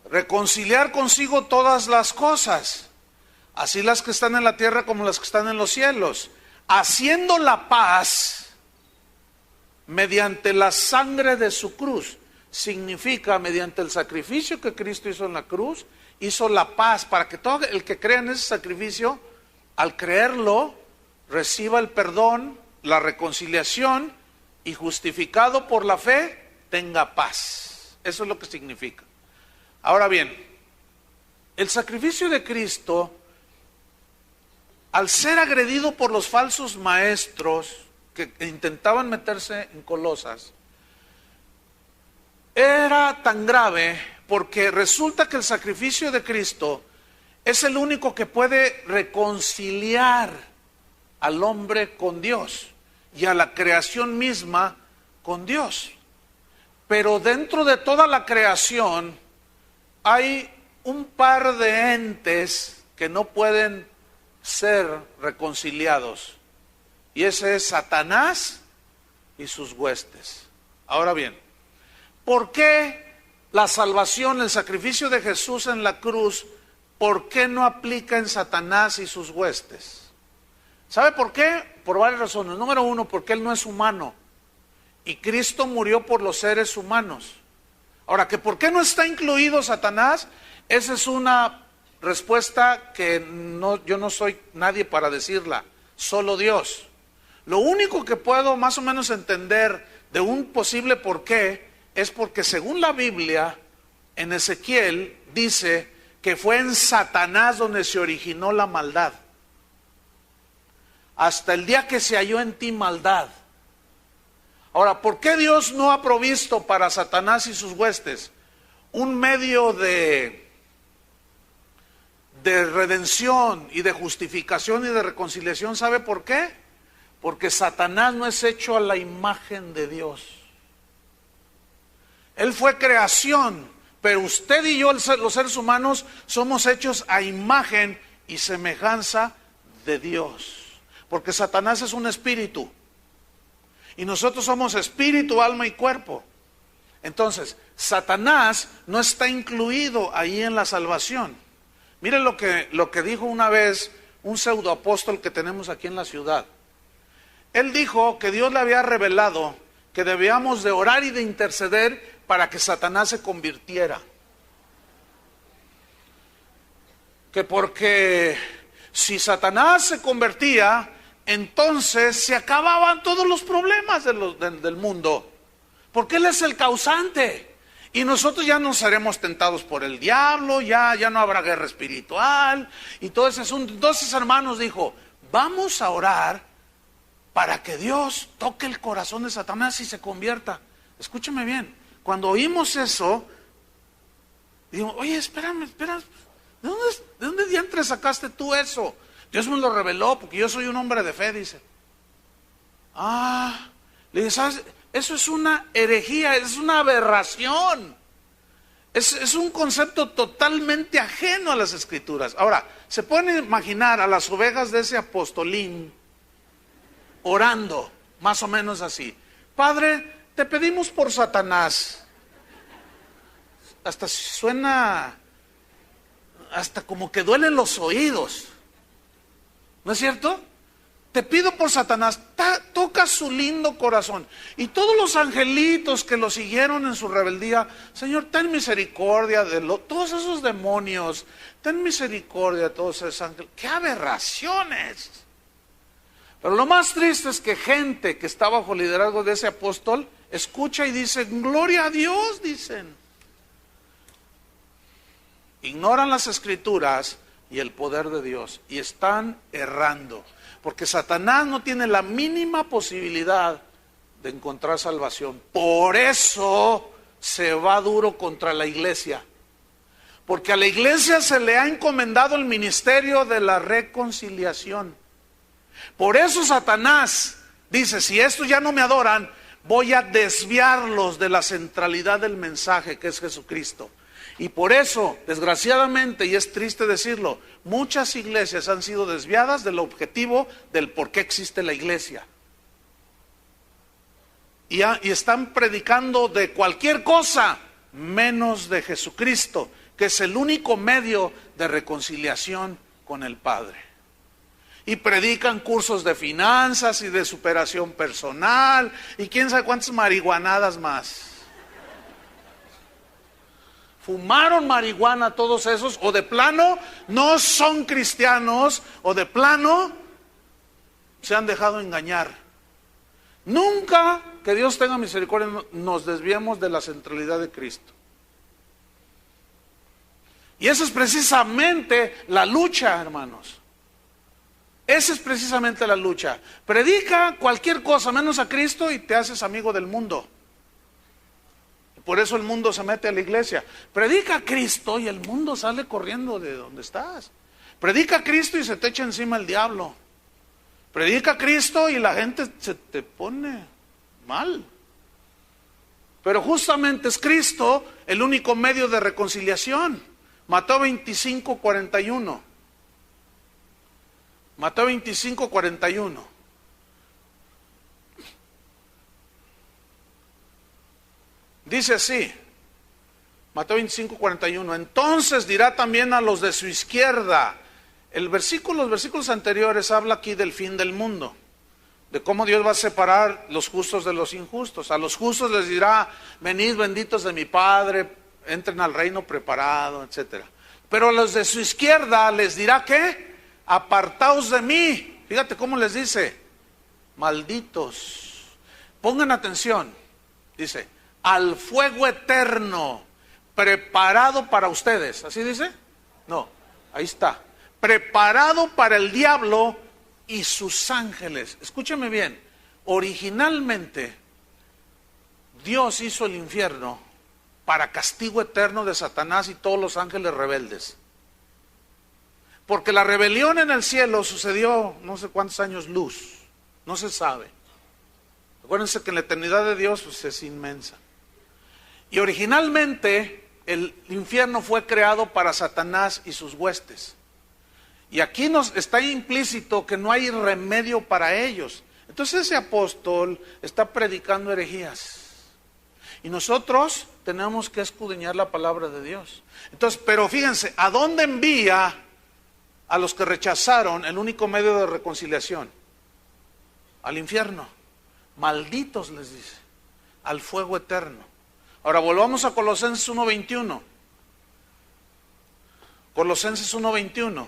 reconciliar consigo todas las cosas, así las que están en la tierra como las que están en los cielos, haciendo la paz mediante la sangre de su cruz. Significa, mediante el sacrificio que Cristo hizo en la cruz, hizo la paz para que todo el que crea en ese sacrificio, al creerlo, reciba el perdón, la reconciliación, y justificado por la fe, tenga paz. Eso es lo que significa. Ahora bien, el sacrificio de Cristo, al ser agredido por los falsos maestros que intentaban meterse en Colosas, era tan grave porque resulta que el sacrificio de Cristo es el único que puede reconciliar al hombre con Dios y a la creación misma con Dios. Pero dentro de toda la creación hay un par de entes que no pueden ser reconciliados, y ese es Satanás y sus huestes. Ahora bien, ¿por qué la salvación, el sacrificio de Jesús en la cruz, por qué no aplica en Satanás y sus huestes? ¿Sabe por qué? Por varias razones. Número uno, porque Él no es humano y Cristo murió por los seres humanos. Ahora, que ¿por qué no está incluido Satanás? Esa es una respuesta que yo no soy nadie para decirla, solo Dios. Lo único que puedo más o menos entender de un posible por qué es porque según la Biblia, en Ezequiel dice que fue en Satanás donde se originó la maldad. Hasta el día que se halló en ti maldad. Ahora, ¿por qué Dios no ha provisto para Satanás y sus huestes un medio de redención y de justificación y de reconciliación? ¿Sabe por qué? Porque Satanás no es hecho a la imagen de Dios. Él fue creación, pero usted y yo, los seres humanos, somos hechos a imagen y semejanza de Dios. Porque Satanás es un espíritu y nosotros somos espíritu, alma y cuerpo. Entonces, Satanás no está incluido ahí en la salvación. Miren lo que dijo una vez un pseudoapóstol que tenemos aquí en la ciudad. Él dijo que Dios le había revelado que debíamos de orar y de interceder para que Satanás se convirtiera. Que porque si Satanás se convertía, entonces se acababan todos los problemas del mundo. Porque Él es el causante. Y nosotros ya no seremos tentados por el diablo, ya no habrá guerra espiritual y todo ese asunto. Entonces, hermanos, dijo, vamos a orar para que Dios toque el corazón de Satanás y se convierta. Escúchame bien, cuando oímos eso, digo, oye, espérame, ¿de dónde diantres sacaste tú eso? Dios me lo reveló porque yo soy un hombre de fe, dice. Le dije, ¿sabes? Eso es una herejía, es una aberración. Es un concepto totalmente ajeno a las Escrituras. Ahora, se pueden imaginar a las ovejas de ese apostolín orando, más o menos así. Padre, te pedimos por Satanás. Hasta suena, hasta como que duelen los oídos. ¿No es cierto? Te pido por Satanás, toca su lindo corazón. Y todos los angelitos que lo siguieron en su rebeldía, Señor, ten misericordia de todos esos demonios, ten misericordia de todos esos ángeles. ¡Qué aberraciones! Pero lo más triste es que gente que está bajo liderazgo de ese apóstol, escucha y dice, gloria a Dios, dicen. Ignoran las Escrituras y el poder de Dios y están errando. Porque Satanás no tiene la mínima posibilidad de encontrar salvación. Por eso se va duro contra la iglesia. Porque a la iglesia se le ha encomendado el ministerio de la reconciliación. Por eso Satanás dice, si estos ya no me adoran, voy a desviarlos de la centralidad del mensaje que es Jesucristo. Y por eso, desgraciadamente, y es triste decirlo, muchas iglesias han sido desviadas del objetivo del por qué existe la iglesia. Y están predicando de cualquier cosa, menos de Jesucristo, que es el único medio de reconciliación con el Padre. Y predican cursos de finanzas y de superación personal, y quién sabe cuántas marihuanadas más. Fumaron marihuana todos esos, o de plano no son cristianos, o de plano se han dejado engañar. Nunca, que Dios tenga misericordia, nos desviemos de la centralidad de Cristo. Y esa es precisamente la lucha, hermanos. Esa es precisamente la lucha. Predica cualquier cosa menos a Cristo y te haces amigo del mundo. Por eso el mundo se mete a la iglesia. Predica a Cristo y el mundo sale corriendo de donde estás. Predica a Cristo y se te echa encima el diablo. Predica a Cristo y la gente se te pone mal. Pero justamente es Cristo el único medio de reconciliación. Mateo 25:41. Mateo 25:41. Dice así, Mateo 25:41, entonces dirá también a los de su izquierda. Los versículos anteriores habla aquí del fin del mundo, de cómo Dios va a separar los justos de los injustos. A los justos les dirá, venid benditos de mi Padre, entren al reino preparado, etc. Pero a los de su izquierda les dirá, ¿qué? Apartaos de mí. Fíjate cómo les dice, malditos. Pongan atención, dice, al fuego eterno preparado para ustedes. ¿Así dice? No, ahí está. Preparado para el diablo y sus ángeles. Escúchame bien, originalmente Dios hizo el infierno para castigo eterno de Satanás y todos los ángeles rebeldes. Porque la rebelión en el cielo sucedió no sé cuántos años luz, no se sabe. Acuérdense que la eternidad de Dios pues, es inmensa. Y originalmente el infierno fue creado para Satanás y sus huestes. Y aquí nos está implícito que no hay remedio para ellos. Entonces ese apóstol está predicando herejías. Y nosotros tenemos que escudriñar la palabra de Dios. Entonces, pero fíjense, ¿a dónde envía a los que rechazaron el único medio de reconciliación? Al infierno. Malditos, les dice, al fuego eterno. Ahora volvamos a Colosenses 1:21. Colosenses 1:21.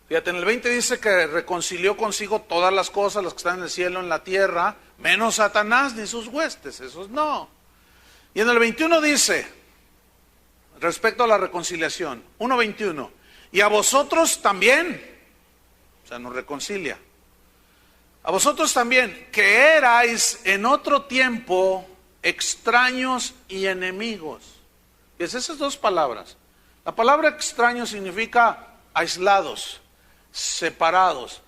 Fíjate, en el 20 dice que reconcilió consigo todas las cosas, las que están en el cielo, en la tierra, menos Satanás ni sus huestes, esos no. Y en el 21 dice, respecto a la reconciliación, 1:21, y a vosotros también, o sea, nos reconcilia, a vosotros también, que erais en otro tiempo extraños y enemigos. Y es esas dos palabras. La palabra extraño significa aislados, separados.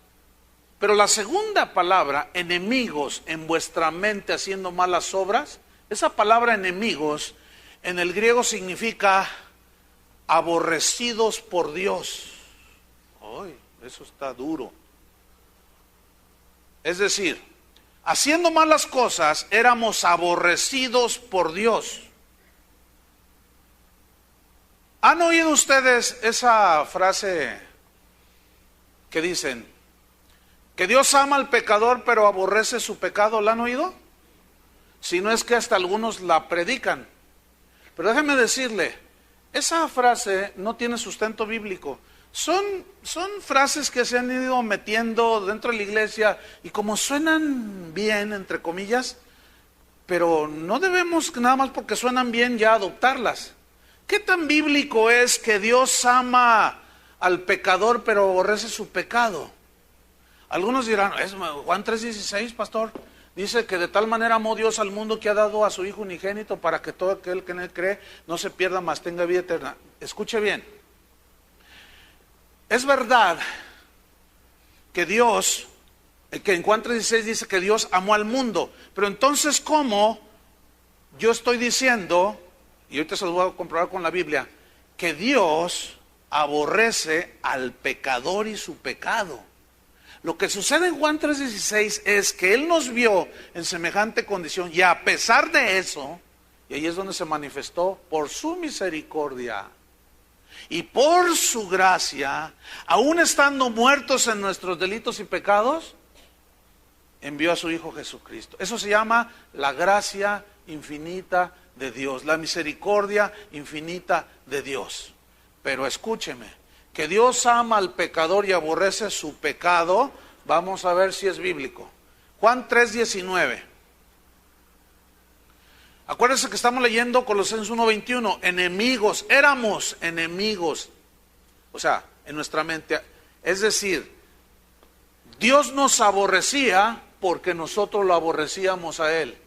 Pero la segunda palabra, enemigos, en vuestra mente haciendo malas obras, esa palabra enemigos en el griego significa aborrecidos por Dios. Ay, eso está duro. Es decir, haciendo malas cosas éramos aborrecidos por Dios. ¿Han oído ustedes esa frase que dicen que Dios ama al pecador pero aborrece su pecado? ¿La han oído? Si no es que hasta algunos la predican. Pero déjeme decirle, esa frase no tiene sustento bíblico. Son frases que se han ido metiendo dentro de la iglesia y como suenan bien, entre comillas, pero no debemos nada más porque suenan bien ya adoptarlas. ¿Qué tan bíblico es que Dios ama al pecador pero aborrece su pecado? Algunos dirán, es Juan 3:16, pastor, dice que de tal manera amó Dios al mundo que ha dado a su Hijo unigénito para que todo aquel que en él cree no se pierda, mas tenga vida eterna. Escuche bien. Es verdad que Dios, que en Juan 3:16 dice que Dios amó al mundo, pero entonces ¿cómo yo estoy diciendo, y ahorita se lo voy a comprobar con la Biblia, que Dios aborrece al pecador y su pecado? Lo que sucede en Juan 3:16 es que Él nos vio en semejante condición y a pesar de eso, y ahí es donde se manifestó, por su misericordia y por su gracia, aún estando muertos en nuestros delitos y pecados, envió a su Hijo Jesucristo. Eso se llama la gracia infinita de Dios, la misericordia infinita de Dios. Pero escúcheme, que Dios ama al pecador y aborrece su pecado, vamos a ver si es bíblico. Juan 3:19. Acuérdense que estamos leyendo Colosenses 1:21, enemigos, éramos enemigos, o sea, en nuestra mente. Es decir, Dios nos aborrecía porque nosotros lo aborrecíamos a Él.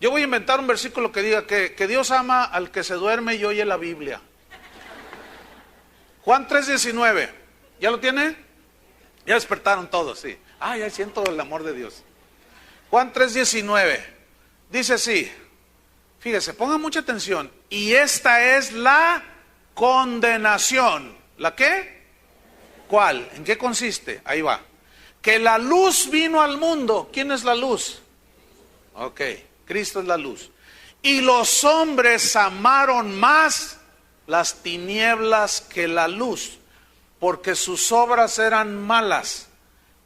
Yo voy a inventar un versículo que diga que Dios ama al que se duerme y oye la Biblia. Juan 3:19, ¿ya lo tiene? Ya despertaron todos, sí. Ya siento el amor de Dios. Juan 3:19, dice así, fíjese, pongan mucha atención, y esta es la condenación. ¿La qué? ¿Cuál? ¿En qué consiste? Ahí va. Que la luz vino al mundo. ¿Quién es la luz? Ok, Cristo es la luz. Y los hombres amaron más las tinieblas que la luz, porque sus obras eran malas.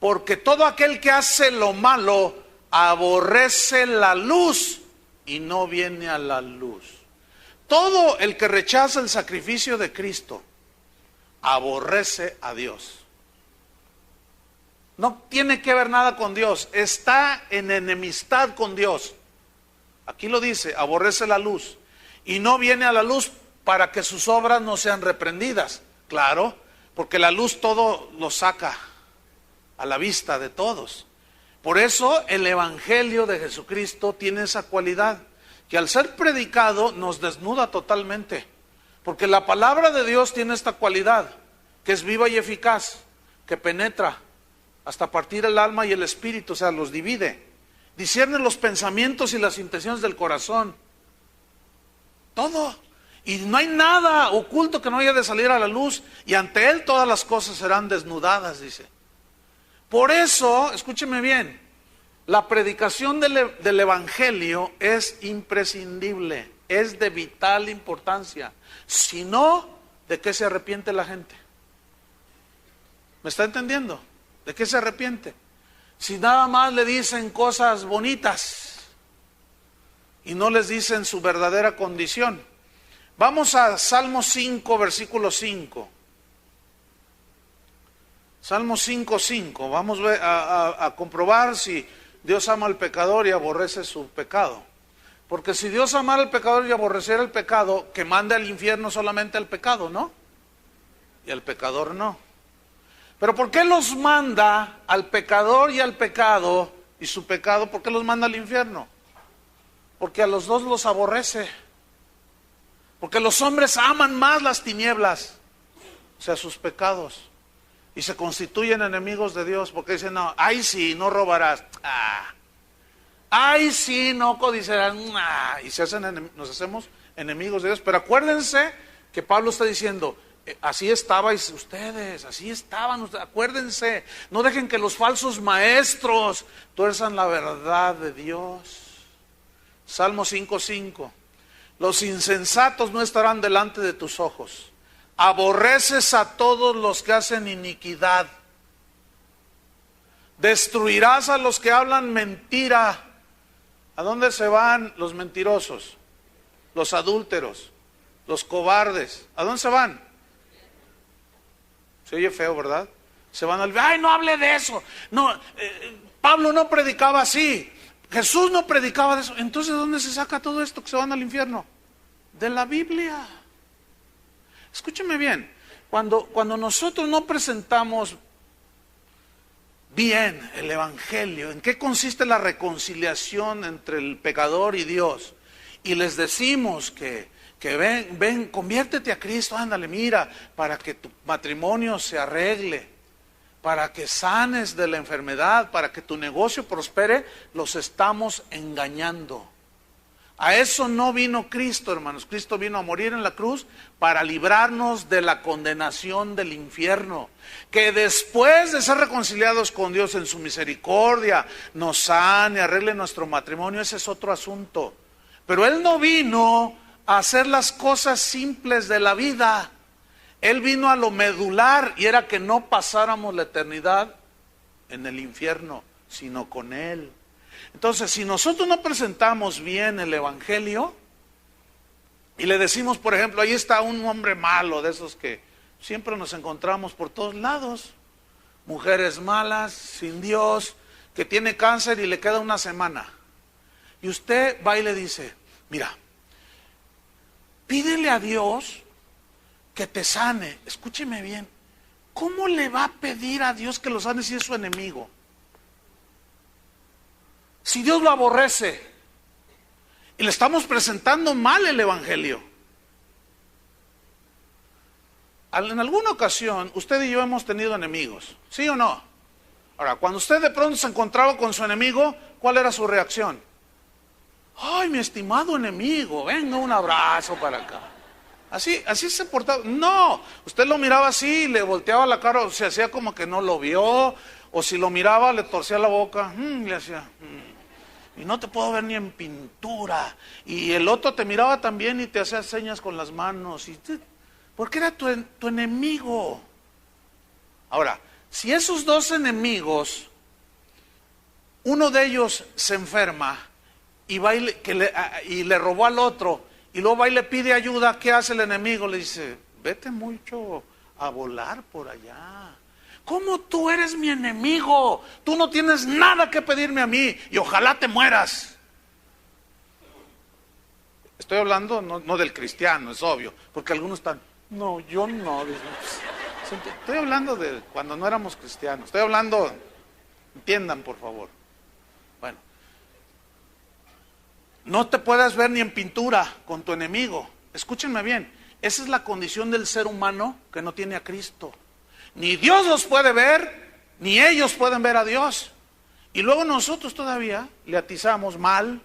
Porque todo aquel que hace lo malo aborrece la luz y no viene a la luz. Todo el que rechaza el sacrificio de Cristo aborrece a Dios. No tiene que ver nada con Dios, está en enemistad con Dios. Aquí lo dice, aborrece la luz y no viene a la luz para que sus obras no sean reprendidas. Claro, porque la luz todo lo saca a la vista de todos. Por eso el Evangelio de Jesucristo tiene esa cualidad, que al ser predicado nos desnuda totalmente. Porque la palabra de Dios tiene esta cualidad, que es viva y eficaz, que penetra hasta partir el alma y el espíritu, o sea, los divide. Discierne los pensamientos y las intenciones del corazón. Todo. Y no hay nada oculto que no haya de salir a la luz, y ante Él todas las cosas serán desnudadas, dice. Por eso, escúcheme bien, la predicación del Evangelio es imprescindible, es de vital importancia. Si no, ¿de qué se arrepiente la gente? ¿Me está entendiendo? ¿De qué se arrepiente? Si nada más le dicen cosas bonitas y no les dicen su verdadera condición. Vamos a Salmo 5, versículo 5. Salmo 5, 5. Vamos a comprobar si Dios ama al pecador y aborrece su pecado. Porque si Dios amara al pecador y aborreciera el pecado, que mande al infierno solamente al pecado, ¿no? Y al pecador no. Pero ¿por qué los manda al pecador y al pecado y su pecado? ¿Por qué los manda al infierno? Porque a los dos los aborrece. Porque los hombres aman más las tinieblas, o sea, sus pecados, y se constituyen enemigos de Dios, porque dicen, no, ay sí, no robarás, ay sí, no codiciarás, y nos hacemos enemigos de Dios. Pero acuérdense que Pablo está diciendo, así estabais ustedes, así estaban ustedes, acuérdense, no dejen que los falsos maestros tuerzan la verdad de Dios. Salmo 5:5. Los insensatos no estarán delante de tus ojos. Aborreces a todos los que hacen iniquidad. Destruirás a los que hablan mentira. ¿A dónde se van los mentirosos? Los adúlteros, los cobardes. ¿A dónde se van? Se oye feo, ¿verdad? Se van al... ¡Ay, no hable de eso! No, Pablo no predicaba así. Jesús no predicaba de eso. Entonces, ¿de dónde se saca todo esto que se van al infierno? De la Biblia. Escúcheme bien. Cuando nosotros no presentamos bien el Evangelio, ¿en qué consiste la reconciliación entre el pecador y Dios? Y les decimos que ven, conviértete a Cristo, ándale, mira, para que tu matrimonio se arregle, para que sanes de la enfermedad, para que tu negocio prospere, los estamos engañando. A eso no vino Cristo, hermanos. Cristo vino a morir en la cruz para librarnos de la condenación del infierno. Que después de ser reconciliados con Dios en su misericordia, nos sane, arregle nuestro matrimonio, ese es otro asunto. Pero Él no vino a hacer las cosas simples de la vida. Él vino a lo medular, y era que no pasáramos la eternidad en el infierno, sino con Él. Entonces, si nosotros no presentamos bien el Evangelio y le decimos, por ejemplo, ahí está un hombre malo, de esos que siempre nos encontramos por todos lados, mujeres malas, sin Dios, que tiene cáncer y le queda una semana, y usted va y le dice, mira, pídele a Dios que te sane. Escúcheme bien, ¿cómo le va a pedir a Dios que lo sane si es su enemigo? Si Dios lo aborrece, y le estamos presentando mal el Evangelio. En alguna ocasión, usted y yo hemos tenido enemigos, ¿sí o no? Ahora, cuando usted de pronto se encontraba con su enemigo, ¿cuál era su reacción? Ay, mi estimado enemigo, venga, un abrazo para acá. Así se portaba. No, usted lo miraba así, le volteaba la cara, o se hacía como que no lo vio, o si lo miraba, le torcía la boca, le hacía... Y no te puedo ver ni en pintura. Y el otro te miraba también y te hacía señas con las manos. Porque era tu enemigo. Ahora, si esos dos enemigos, uno de ellos se enferma y va y le robó al otro, y luego va y le pide ayuda, ¿qué hace el enemigo? Le dice, vete mucho a volar por allá. ¿Cómo tú eres mi enemigo? Tú no tienes nada que pedirme a mí y ojalá te mueras. Estoy hablando no del cristiano, es obvio, porque algunos están, no, yo no. Estoy hablando de cuando no éramos cristianos. Estoy hablando, entiendan por favor. Bueno, no te puedes ver ni en pintura con tu enemigo. Escúchenme bien, esa es la condición del ser humano que no tiene a Cristo. Ni Dios los puede ver, Ni ellos pueden ver a Dios. Y luego nosotros todavía le atizamos mal,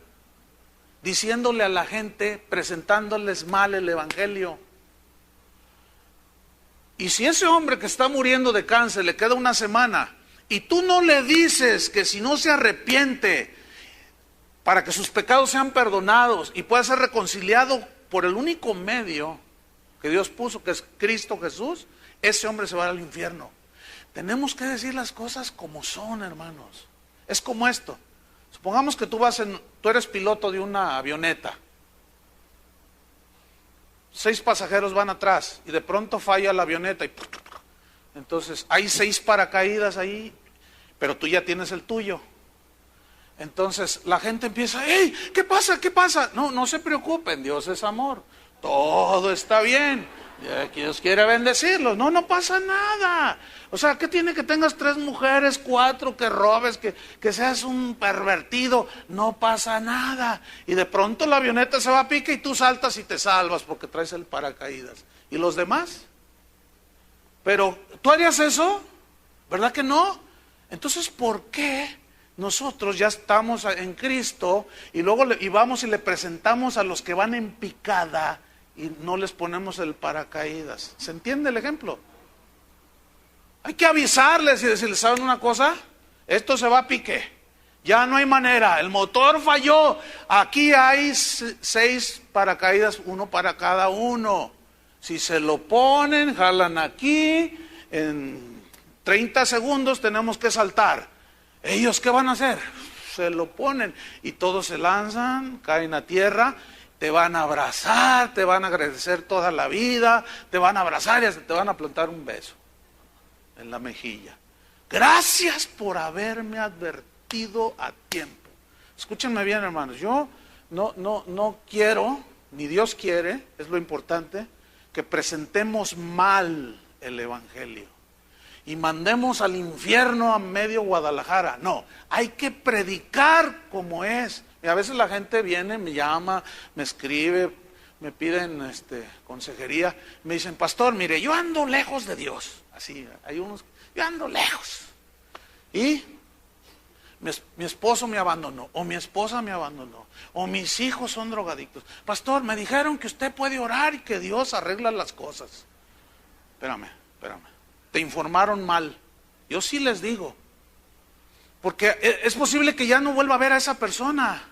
diciéndole a la gente, presentándoles mal el evangelio. Y si ese hombre que está muriendo de cáncer le queda una semana y tú no le dices que si no se arrepiente para que sus pecados sean perdonados y pueda ser reconciliado por el único medio que Dios puso, que es Cristo Jesús, ese hombre se va al infierno. Tenemos que decir las cosas como son, hermanos. Es como esto. Supongamos que tú eres piloto de una avioneta. 6 pasajeros van atrás y de pronto falla la avioneta y entonces hay 6 paracaídas ahí, pero tú ya tienes el tuyo. Entonces la gente empieza, ¡hey! ¿Qué pasa? ¿Qué pasa? No, no se preocupen, Dios es amor. Todo está bien. Dios quiere bendecirlos. No, no pasa nada. O sea, ¿qué tiene que tengas 3 mujeres, 4, que robes, que seas un pervertido? No pasa nada. Y de pronto la avioneta se va a pique y tú saltas y te salvas porque traes el paracaídas. ¿Y los demás? Pero, ¿tú harías eso? ¿Verdad que no? Entonces, ¿por qué nosotros ya estamos en Cristo y luego vamos y le presentamos a los que van en picada y no les ponemos el paracaídas? ¿Se entiende el ejemplo? Hay que avisarles y decirles, ¿saben una cosa? Esto se va a pique. Ya no hay manera. El motor falló. Aquí hay 6 paracaídas, 1 para cada uno. Si se lo ponen, jalan aquí, en 30 segundos tenemos que saltar. ¿Ellos qué van a hacer? Se lo ponen y todos se lanzan, caen a tierra. Te van a abrazar, te van a agradecer toda la vida, te van a abrazar y hasta te van a plantar un beso en la mejilla. Gracias por haberme advertido a tiempo. Escúchenme bien, hermanos, yo no quiero, ni Dios quiere, es lo importante, que presentemos mal el evangelio y mandemos al infierno a medio Guadalajara. No, hay que predicar como es. Y a veces la gente viene, me llama, me escribe, me piden consejería, me dicen, pastor, mire, yo ando lejos de Dios. Así, hay unos, yo ando lejos. Y mi esposo me abandonó, o mi esposa me abandonó, o mis hijos son drogadictos. Pastor, me dijeron que usted puede orar y que Dios arregla las cosas. Espérame. Te informaron mal. Yo sí les digo. Porque es posible que ya no vuelva a ver a esa persona.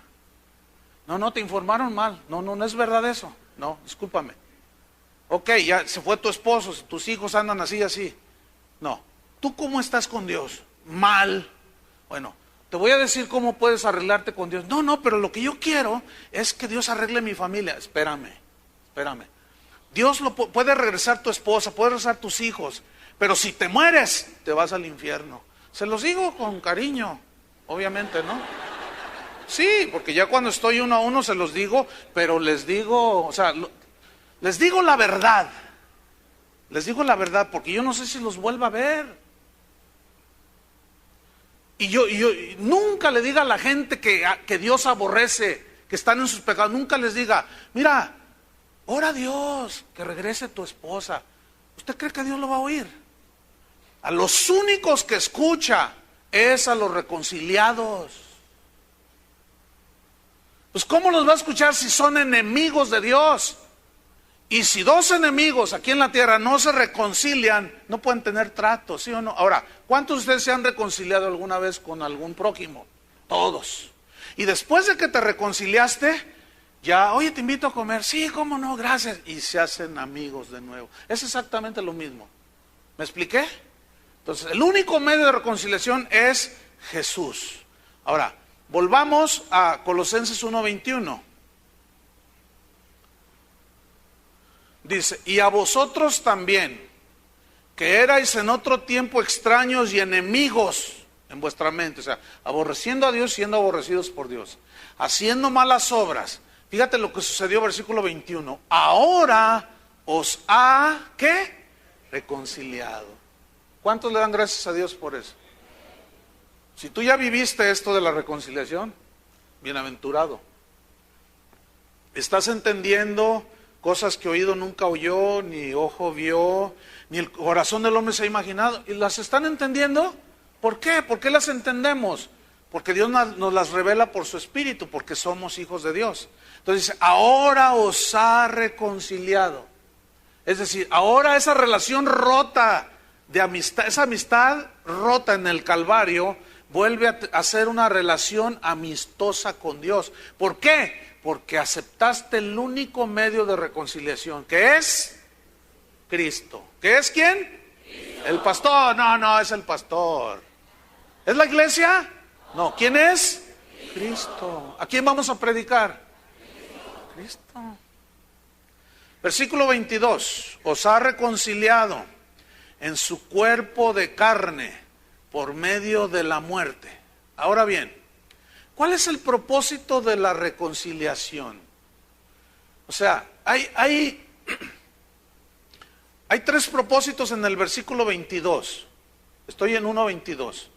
No, te informaron mal. No es verdad eso. No, discúlpame. Ok, ya se fue tu esposo, tus hijos andan así. No, ¿tú cómo estás con Dios? Mal. Bueno, te voy a decir cómo puedes arreglarte con Dios. No, pero lo que yo quiero es que Dios arregle mi familia. Espérame. Dios puede regresar tu esposa, puede regresar tus hijos, pero si te mueres, te vas al infierno. Se los digo con cariño, obviamente, ¿no? Sí, porque ya cuando estoy uno a uno se los digo, pero les digo, les digo la verdad. Les digo la verdad, porque yo no sé si los vuelva a ver. Y yo nunca le diga a la gente que Dios aborrece, que están en sus pecados, nunca les diga, mira, ora a Dios, que regrese tu esposa. ¿Usted cree que Dios lo va a oír? A los únicos que escucha es a los reconciliados. Pues ¿cómo los va a escuchar si son enemigos de Dios? Y si 2 enemigos aquí en la tierra no se reconcilian, no pueden tener trato, ¿sí o no? Ahora, ¿cuántos de ustedes se han reconciliado alguna vez con algún prójimo? Todos. Y después de que te reconciliaste, ya, oye, te invito a comer. Sí, cómo no, gracias. Y se hacen amigos de nuevo. Es exactamente lo mismo. ¿Me expliqué? Entonces, el único medio de reconciliación es Jesús. Ahora, volvamos a Colosenses 1:21. Dice, y a vosotros también, que erais en otro tiempo extraños y enemigos en vuestra mente, o sea, aborreciendo a Dios, siendo aborrecidos por Dios, haciendo malas obras. Fíjate lo que sucedió, versículo 21. Ahora os ha, ¿qué? Reconciliado. ¿Cuántos le dan gracias a Dios por eso? Si tú ya viviste esto de la reconciliación, bienaventurado. Estás entendiendo cosas que oído nunca oyó, ni ojo vio, ni el corazón del hombre se ha imaginado. ¿Y las están entendiendo? ¿Por qué? ¿Por qué las entendemos? Porque Dios nos las revela por su Espíritu, porque somos hijos de Dios. Entonces dice, ahora os ha reconciliado. Es decir, ahora esa relación rota de amistad, esa amistad rota en el Calvario, vuelve a ser una relación amistosa con Dios. ¿Por qué? Porque aceptaste el único medio de reconciliación, que es Cristo. ¿Que es quién? Cristo. El pastor. No, es el pastor. ¿Es la iglesia? No. ¿Quién es? Cristo. ¿A quién vamos a predicar? Cristo. Versículo 22. Os ha reconciliado en su cuerpo de carne por medio de la muerte. Ahora bien, ¿cuál es el propósito de la reconciliación? O sea, hay 3 propósitos en el versículo 22. Estoy en 1:22.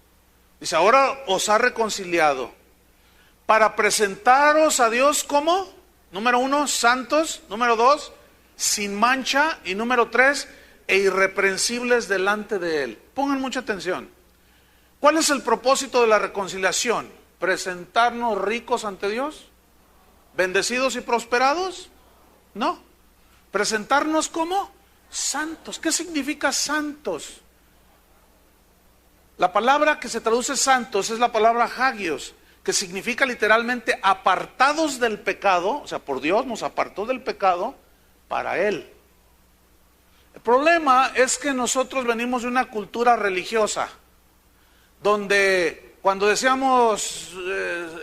Dice, ahora os ha reconciliado para presentaros a Dios como, número 1, santos, número 2, sin mancha, y número 3, e irreprensibles delante de Él. Pongan mucha atención. ¿Cuál es el propósito de la reconciliación? ¿Presentarnos ricos ante Dios? ¿Bendecidos y prosperados? No. ¿Presentarnos como santos? ¿Qué significa santos? La palabra que se traduce santos es la palabra hagios, que significa literalmente apartados del pecado. O sea, por Dios nos apartó del pecado para Él. El problema es que nosotros venimos de una cultura religiosa, donde cuando decíamos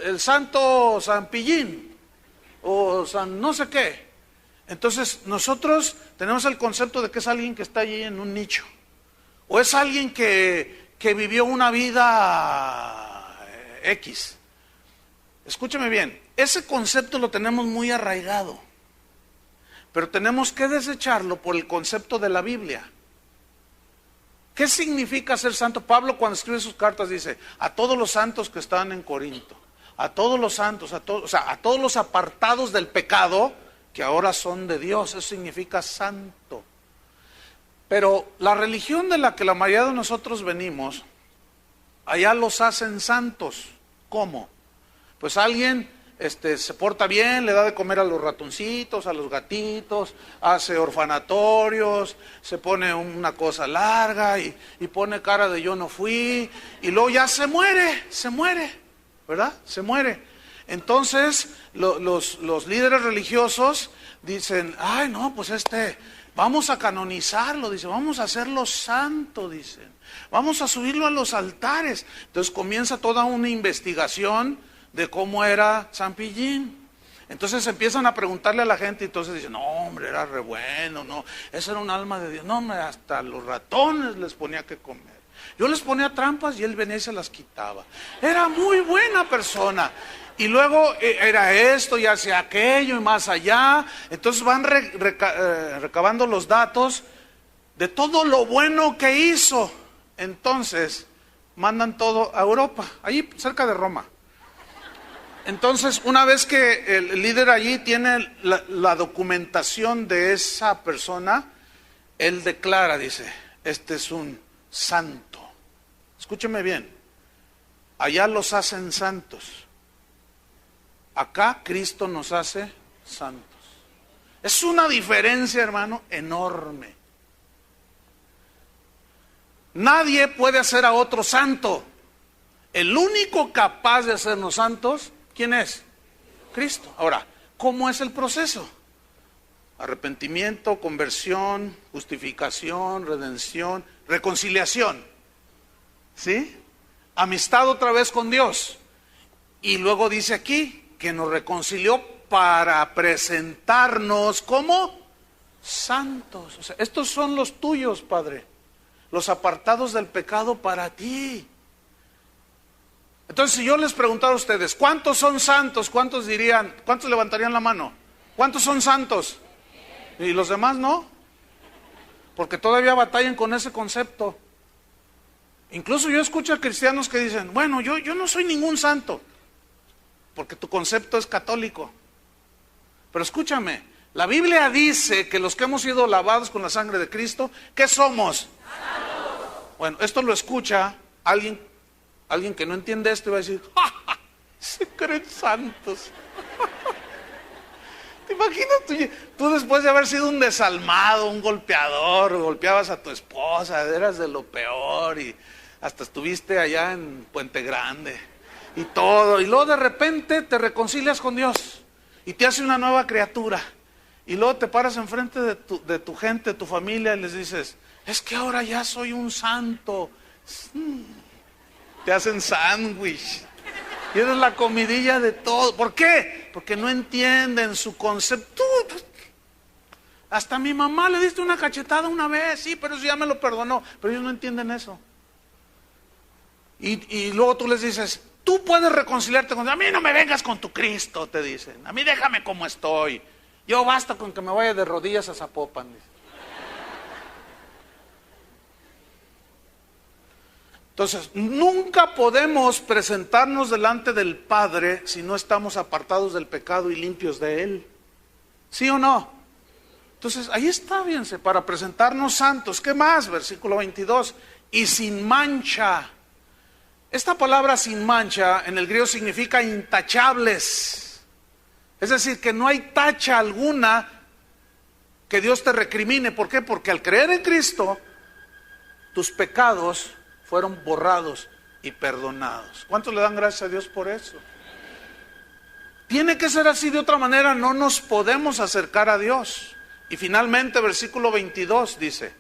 el santo San Pillín o San no sé qué, entonces nosotros tenemos el concepto de que es alguien que está allí en un nicho, o es alguien que vivió una vida X. Escúchame bien, ese concepto lo tenemos muy arraigado, pero tenemos que desecharlo por el concepto de la Biblia. ¿Qué significa ser santo? Pablo, cuando escribe sus cartas, dice, a todos los santos que están en Corinto, a todos los santos, a todos los apartados del pecado, que ahora son de Dios. Eso significa santo. Pero la religión de la que la mayoría de nosotros venimos, allá los hacen santos. ¿Cómo? Pues alguien se porta bien, le da de comer a los ratoncitos, a los gatitos, hace orfanatorios, se pone una cosa larga y pone cara de yo no fui, y luego ya se muere, ¿verdad? Se muere. Entonces los líderes religiosos dicen, ay no, pues vamos a canonizarlo, dice, vamos a hacerlo santo, dicen, vamos a subirlo a los altares. Entonces comienza toda una investigación de cómo era San Pillín. Entonces empiezan a preguntarle a la gente, y entonces dicen, no hombre, era re bueno, no, ese era un alma de Dios, no hombre, hasta los ratones les ponía que comer. Yo les ponía trampas y él venía y se las quitaba. Era muy buena persona. Y luego era esto y hacía aquello y más allá. Entonces van recabando los datos de todo lo bueno que hizo. Entonces mandan todo a Europa, allí cerca de Roma. Entonces, una vez que el líder allí tiene la documentación de esa persona, él declara, dice, este es un santo. Escúcheme bien, allá los hacen santos. Acá Cristo nos hace santos. Es una diferencia, hermano, enorme. Nadie puede hacer a otro santo. El único capaz de hacernos santos, ¿quién es? Cristo. Ahora, ¿cómo es el proceso? Arrepentimiento, conversión, justificación, redención, reconciliación. ¿Sí? Amistad otra vez con Dios. Y luego dice aquí que nos reconcilió para presentarnos como santos. O sea, estos son los tuyos, Padre. Los apartados del pecado para ti. Entonces, si yo les preguntara a ustedes, ¿cuántos son santos? ¿Cuántos dirían? ¿Cuántos levantarían la mano? ¿Cuántos son santos? ¿Y los demás no? Porque todavía batallan con ese concepto. Incluso yo escucho a cristianos que dicen, bueno, yo no soy ningún santo, porque tu concepto es católico. Pero escúchame, la Biblia dice que los que hemos sido lavados con la sangre de Cristo, ¿qué somos? Santos. Bueno, esto lo escucha alguien que no entiende esto va a decir, ¡ja, ja! Se creen santos. ¿Te imaginas tú después de haber sido un desalmado, un golpeador, golpeabas a tu esposa, eras de lo peor y hasta estuviste allá en Puente Grande y todo, y luego de repente te reconcilias con Dios y te hace una nueva criatura y luego te paras enfrente de tu gente, de tu familia y les dices, es que ahora ya soy un santo. Te hacen sándwich. Y eres la comidilla de todo. ¿Por qué? Porque no entienden su concepto. Hasta a mi mamá le diste una cachetada una vez, sí, pero eso ya me lo perdonó. Pero ellos no entienden eso. Y luego tú les dices, tú puedes reconciliarte con Dios. A mí no me vengas con tu Cristo, te dicen. A mí déjame como estoy. Yo basta con que me vaya de rodillas a Zapopan. Entonces, nunca podemos presentarnos delante del Padre si no estamos apartados del pecado y limpios de Él. ¿Sí o no? Entonces, ahí está, fíjense, para presentarnos santos. ¿Qué más? Versículo 22. Y sin mancha. Esta palabra sin mancha en el griego significa intachables. Es decir, que no hay tacha alguna que Dios te recrimine. ¿Por qué? Porque al creer en Cristo, tus pecados fueron borrados y perdonados. ¿Cuántos le dan gracias a Dios por eso? Tiene que ser así, de otra manera no nos podemos acercar a Dios. Y finalmente, versículo 22 dice,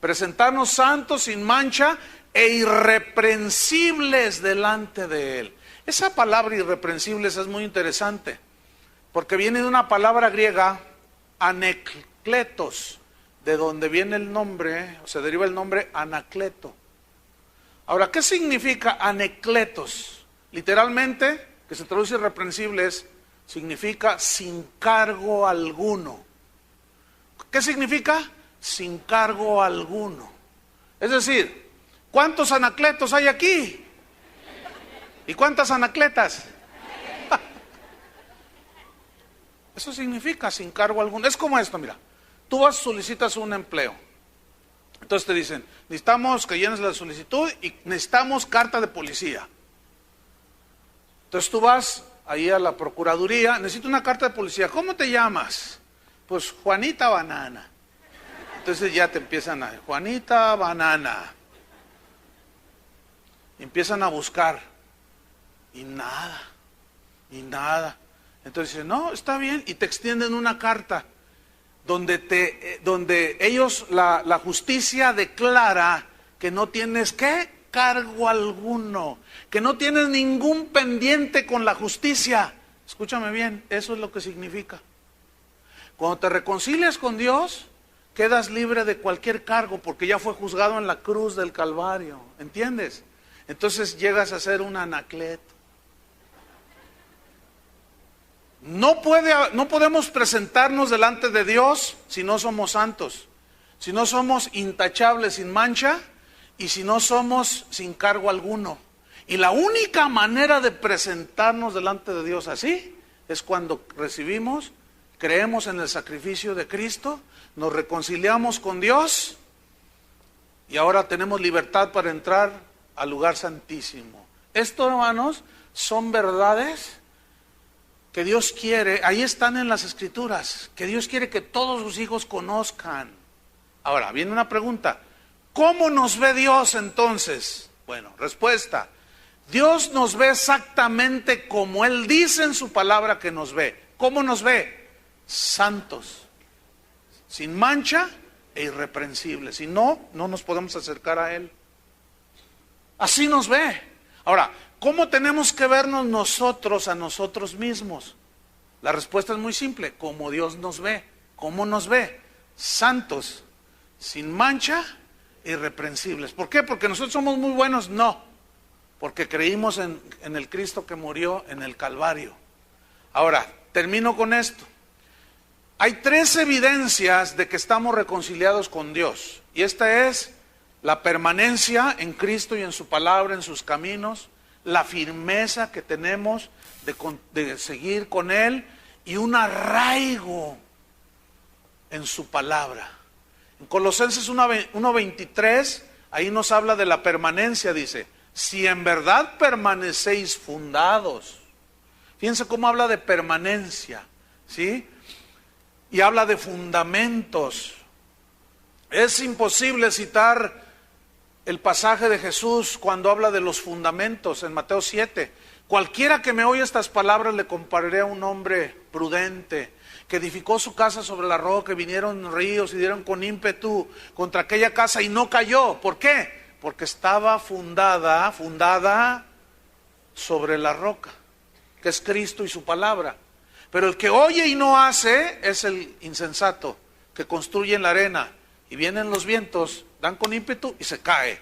presentarnos santos, sin mancha e irreprensibles delante de Él. Esa palabra irreprensibles es muy interesante, porque viene de una palabra griega, anekletos, de donde viene el nombre, o se deriva el nombre Anacleto. Ahora, ¿qué significa anecletos? Literalmente, que se traduce irreprensibles, significa sin cargo alguno. ¿Qué significa? Sin cargo alguno. Es decir, ¿cuántos anacletos hay aquí? ¿Y cuántas anacletas? Eso significa sin cargo alguno. Es como esto, mira. Tú vas, solicitas un empleo. Entonces te dicen, necesitamos que llenes la solicitud y necesitamos carta de policía. Entonces tú vas ahí a la procuraduría, necesito una carta de policía. ¿Cómo te llamas? Pues Juanita Banana. Entonces ya te empiezan a, Juanita Banana. Y empiezan a buscar. Y nada. Entonces dicen, no, está bien. Y te extienden una carta. Donde ellos, la justicia declara que no tienes ¿qué? Cargo alguno, que no tienes ningún pendiente con la justicia. Escúchame bien, eso es lo que significa. Cuando te reconcilias con Dios, quedas libre de cualquier cargo, porque ya fue juzgado en la cruz del Calvario, ¿entiendes? Entonces llegas a ser un anacleto. No podemos presentarnos delante de Dios si no somos santos, si no somos intachables, sin mancha, y si no somos sin cargo alguno. Y la única manera de presentarnos delante de Dios así es cuando creemos en el sacrificio de Cristo, nos reconciliamos con Dios y ahora tenemos libertad para entrar al lugar santísimo. Esto, hermanos, son verdades que Dios quiere, ahí están en las Escrituras, que Dios quiere que todos sus hijos conozcan. Ahora, viene una pregunta, ¿cómo nos ve Dios entonces? Bueno, respuesta, Dios nos ve exactamente como Él dice en su palabra que nos ve. ¿Cómo nos ve? Santos, sin mancha e irreprensibles. Si no, no nos podemos acercar a Él. Así nos ve. Ahora, ¿cómo tenemos que vernos nosotros a nosotros mismos? La respuesta es muy simple, como Dios nos ve. ¿Cómo nos ve? Santos, sin mancha, irreprensibles. ¿Por qué? ¿Porque nosotros somos muy buenos? No, porque creímos en el Cristo que murió en el Calvario. Ahora, termino con esto. Hay 3 evidencias de que estamos reconciliados con Dios. Y esta es la permanencia en Cristo y en su palabra, en sus caminos, la firmeza que tenemos de seguir con Él y un arraigo en su palabra. En Colosenses 1:23, ahí nos habla de la permanencia, dice, si en verdad permanecéis fundados. Fíjense cómo habla de permanencia, ¿sí? Y habla de fundamentos. Es imposible citar el pasaje de Jesús cuando habla de los fundamentos en Mateo 7. Cualquiera que me oye estas palabras le compararé a un hombre prudente que edificó su casa sobre la roca, y vinieron ríos y dieron con ímpetu contra aquella casa y no cayó. ¿Por qué? Porque estaba fundada sobre la roca, que es Cristo y su palabra. Pero el que oye y no hace es el insensato, que construye en la arena, y vienen los vientos, dan con ímpetu y se cae,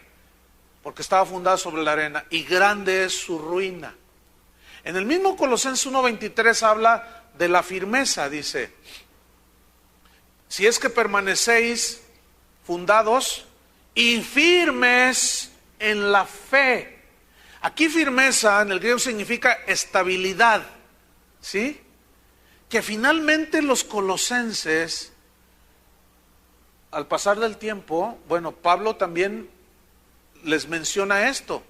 porque estaba fundada sobre la arena, y grande es su ruina. En el mismo Colosenses 1:23 habla de la firmeza, dice, si es que permanecéis fundados y firmes en la fe. Aquí firmeza en el griego significa estabilidad, ¿sí? Que finalmente los colosenses, al pasar del tiempo, bueno, Pablo también les menciona esto,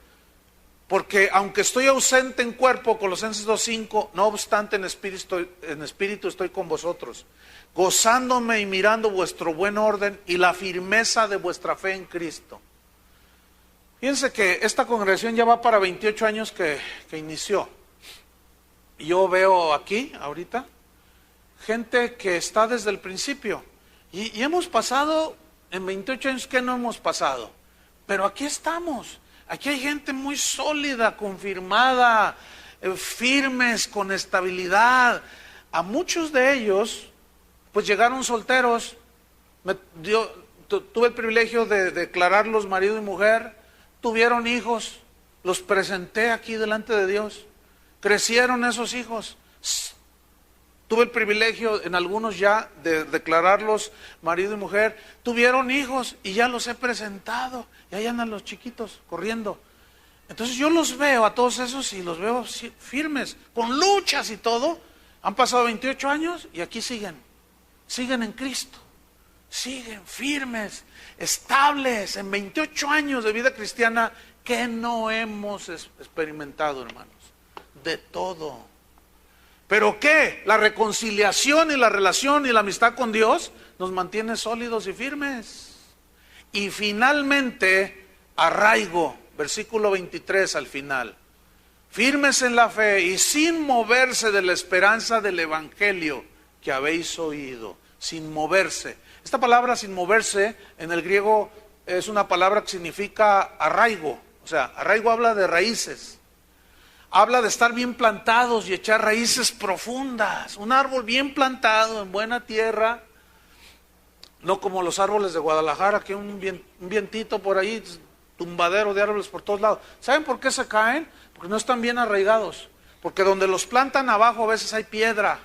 porque aunque estoy ausente en cuerpo, Colosenses 2:5, no obstante en espíritu estoy con vosotros, gozándome y mirando vuestro buen orden y la firmeza de vuestra fe en Cristo. Fíjense que esta congregación ya va para 28 años que inició. Y yo veo aquí, ahorita, gente que está desde el principio. Y hemos pasado, en 28 años que no hemos pasado, pero aquí estamos. Aquí hay gente muy sólida, confirmada, firmes, con estabilidad. A muchos de ellos, pues llegaron solteros. Tuve el privilegio de declararlos marido y mujer. Tuvieron hijos, los presenté aquí delante de Dios. Crecieron esos hijos. Tuve el privilegio en algunos ya de declararlos marido y mujer. Tuvieron hijos y ya los he presentado. Y ahí andan los chiquitos corriendo. Entonces yo los veo a todos esos y los veo firmes, con luchas y todo. Han pasado 28 años y aquí siguen. Siguen en Cristo. Siguen firmes, estables. En 28 años de vida cristiana, ¿qué no hemos experimentado, hermanos? De todo. ¿Pero qué? La reconciliación y la relación y la amistad con Dios nos mantiene sólidos y firmes. Y finalmente, arraigo, versículo 23 al final. Firmes en la fe y sin moverse de la esperanza del evangelio que habéis oído. Sin moverse. Esta palabra sin moverse en el griego es una palabra que significa arraigo. O sea, arraigo habla de raíces. Habla de estar bien plantados y echar raíces profundas. Un árbol bien plantado en buena tierra. No como los árboles de Guadalajara, que un vientito por ahí, tumbadero de árboles por todos lados. ¿Saben por qué se caen? Porque no están bien arraigados. Porque donde los plantan abajo a veces hay piedra.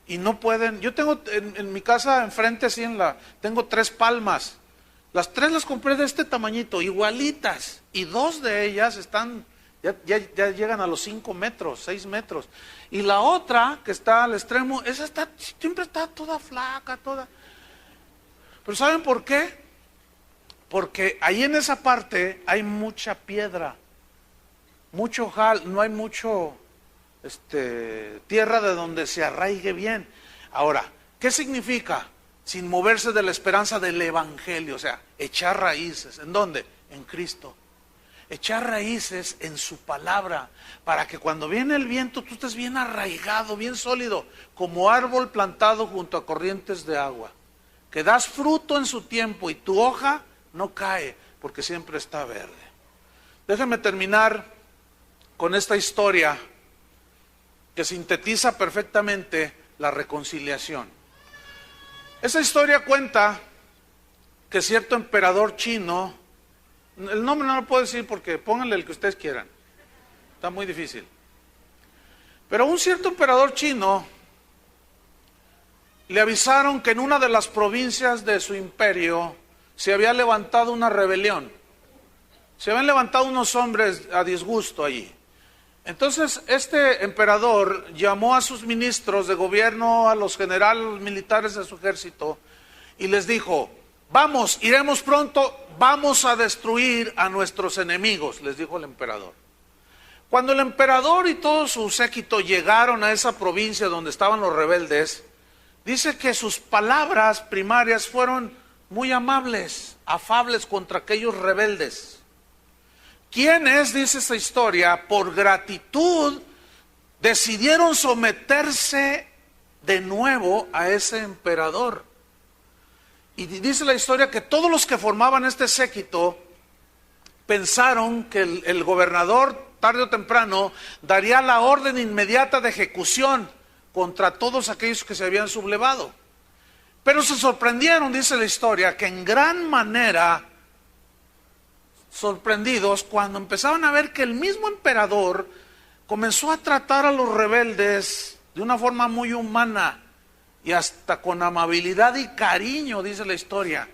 Y no pueden. Yo tengo en mi casa enfrente, así tengo 3 palmas. Las 3 las compré de este tamañito, igualitas. Y 2 de ellas están... Ya llegan a los 5 metros, 6 metros. Y la otra, que está al extremo, esa siempre está toda flaca, toda. Pero ¿saben por qué? Porque ahí en esa parte hay mucha piedra, mucho no hay mucho tierra de donde se arraigue bien. Ahora, ¿qué significa? Sin moverse de la esperanza del evangelio, o sea, echar raíces. ¿En dónde? En Cristo. Echar raíces en su palabra, para que cuando viene el viento tú estés bien arraigado, bien sólido, como árbol plantado junto a corrientes de agua, que das fruto en su tiempo y tu hoja no cae, porque siempre está verde. Déjenme terminar con esta historia que sintetiza perfectamente la reconciliación. Esa historia cuenta que cierto emperador chino, el nombre no lo puedo decir porque pónganle el que ustedes quieran, está muy difícil, pero un cierto emperador chino le avisaron que en una de las provincias de su imperio se había levantado una rebelión, se habían levantado unos hombres a disgusto allí. Entonces este emperador llamó a sus ministros de gobierno, a los generales militares de su ejército y les dijo: Vamos, iremos pronto, vamos a destruir a nuestros enemigos, les dijo el emperador. Cuando el emperador y todo su séquito llegaron a esa provincia donde estaban los rebeldes, dice que sus palabras primarias fueron muy amables, afables contra aquellos rebeldes. Quienes, dice esta historia, por gratitud decidieron someterse de nuevo a ese emperador. Y dice la historia que todos los que formaban este séquito pensaron que el gobernador tarde o temprano daría la orden inmediata de ejecución contra todos aquellos que se habían sublevado. Pero se sorprendieron, dice la historia, que en gran manera sorprendidos cuando empezaron a ver que el mismo emperador comenzó a tratar a los rebeldes de una forma muy humana y hasta con amabilidad y cariño, dice la historia,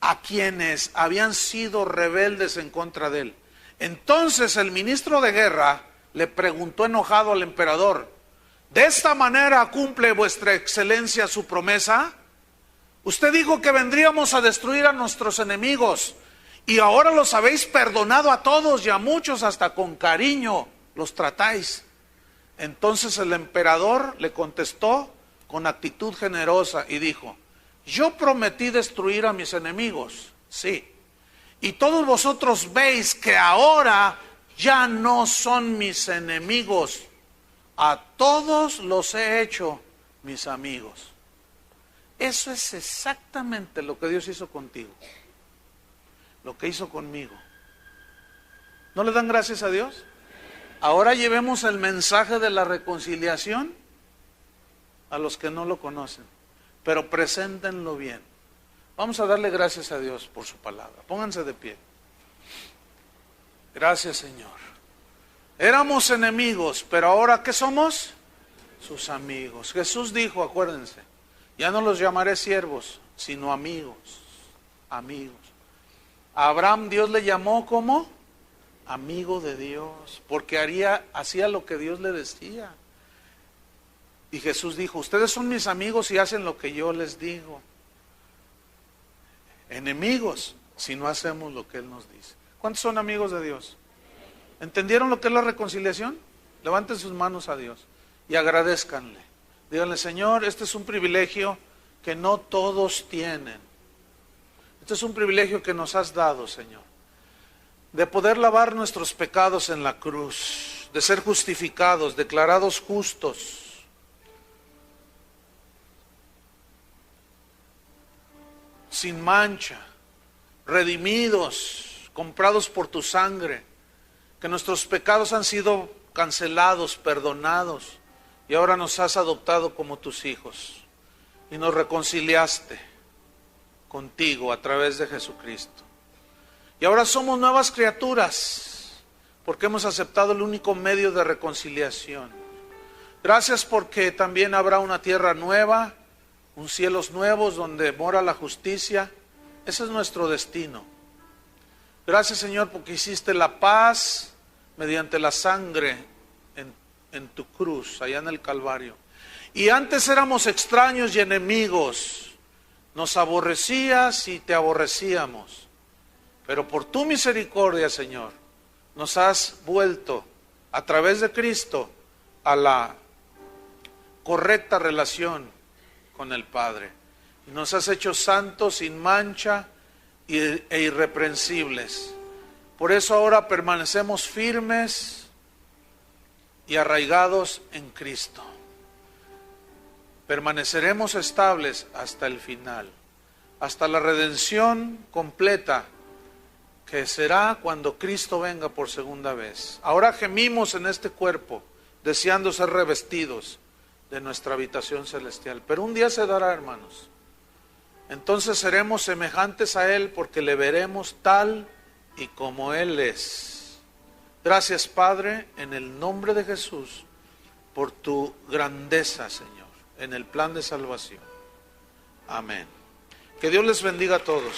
a quienes habían sido rebeldes en contra de él. Entonces el ministro de guerra le preguntó enojado al emperador: ¿de esta manera cumple vuestra excelencia su promesa? Usted dijo que vendríamos a destruir a nuestros enemigos y ahora los habéis perdonado a todos y a muchos hasta con cariño los tratáis. Entonces el emperador le contestó con actitud generosa y dijo: yo prometí destruir a mis enemigos, sí, y todos vosotros veis que ahora ya no son mis enemigos, a todos los he hecho mis amigos. Eso es exactamente lo que Dios hizo contigo, lo que hizo conmigo. ¿No le dan gracias a Dios? Ahora llevemos el mensaje de la reconciliación a los que no lo conocen, pero preséntenlo bien. Vamos a darle gracias a Dios por su palabra. Pónganse de pie. Gracias, Señor. Éramos enemigos, pero ahora ¿qué somos? Sus amigos. Jesús dijo, acuérdense, ya no los llamaré siervos, sino amigos. Amigos. A Abraham Dios le llamó como amigo de Dios, porque hacía lo que Dios le decía. Y Jesús dijo, ustedes son mis amigos y hacen lo que yo les digo. Enemigos, si no hacemos lo que Él nos dice. ¿Cuántos son amigos de Dios? ¿Entendieron lo que es la reconciliación? Levanten sus manos a Dios y agradézcanle. Díganle, Señor, este es un privilegio que no todos tienen. Este es un privilegio que nos has dado, Señor, de poder lavar nuestros pecados en la cruz, de ser justificados, declarados justos, sin mancha, redimidos, comprados por tu sangre, que nuestros pecados han sido cancelados, perdonados, y ahora nos has adoptado como tus hijos, y nos reconciliaste contigo a través de Jesucristo. Y ahora somos nuevas criaturas, porque hemos aceptado el único medio de reconciliación. Gracias porque también habrá una tierra nueva, unos cielos nuevos donde mora la justicia. Ese es nuestro destino. Gracias, Señor, porque hiciste la paz mediante la sangre en tu cruz, allá en el Calvario. Y antes éramos extraños y enemigos, nos aborrecías y te aborrecíamos, pero por tu misericordia, Señor, nos has vuelto a través de Cristo a la correcta relación con el Padre, y nos has hecho santos, sin mancha e irreprensibles. Por eso ahora permanecemos firmes y arraigados en Cristo. Permaneceremos estables hasta el final, hasta la redención completa, que será cuando Cristo venga por segunda vez. Ahora gemimos en este cuerpo, deseando ser revestidos de nuestra habitación celestial. Pero un día se dará, hermanos. Entonces seremos semejantes a Él, porque le veremos tal y como Él es. Gracias, Padre, en el nombre de Jesús, por tu grandeza, Señor, en el plan de salvación. Amén. Que Dios les bendiga a todos.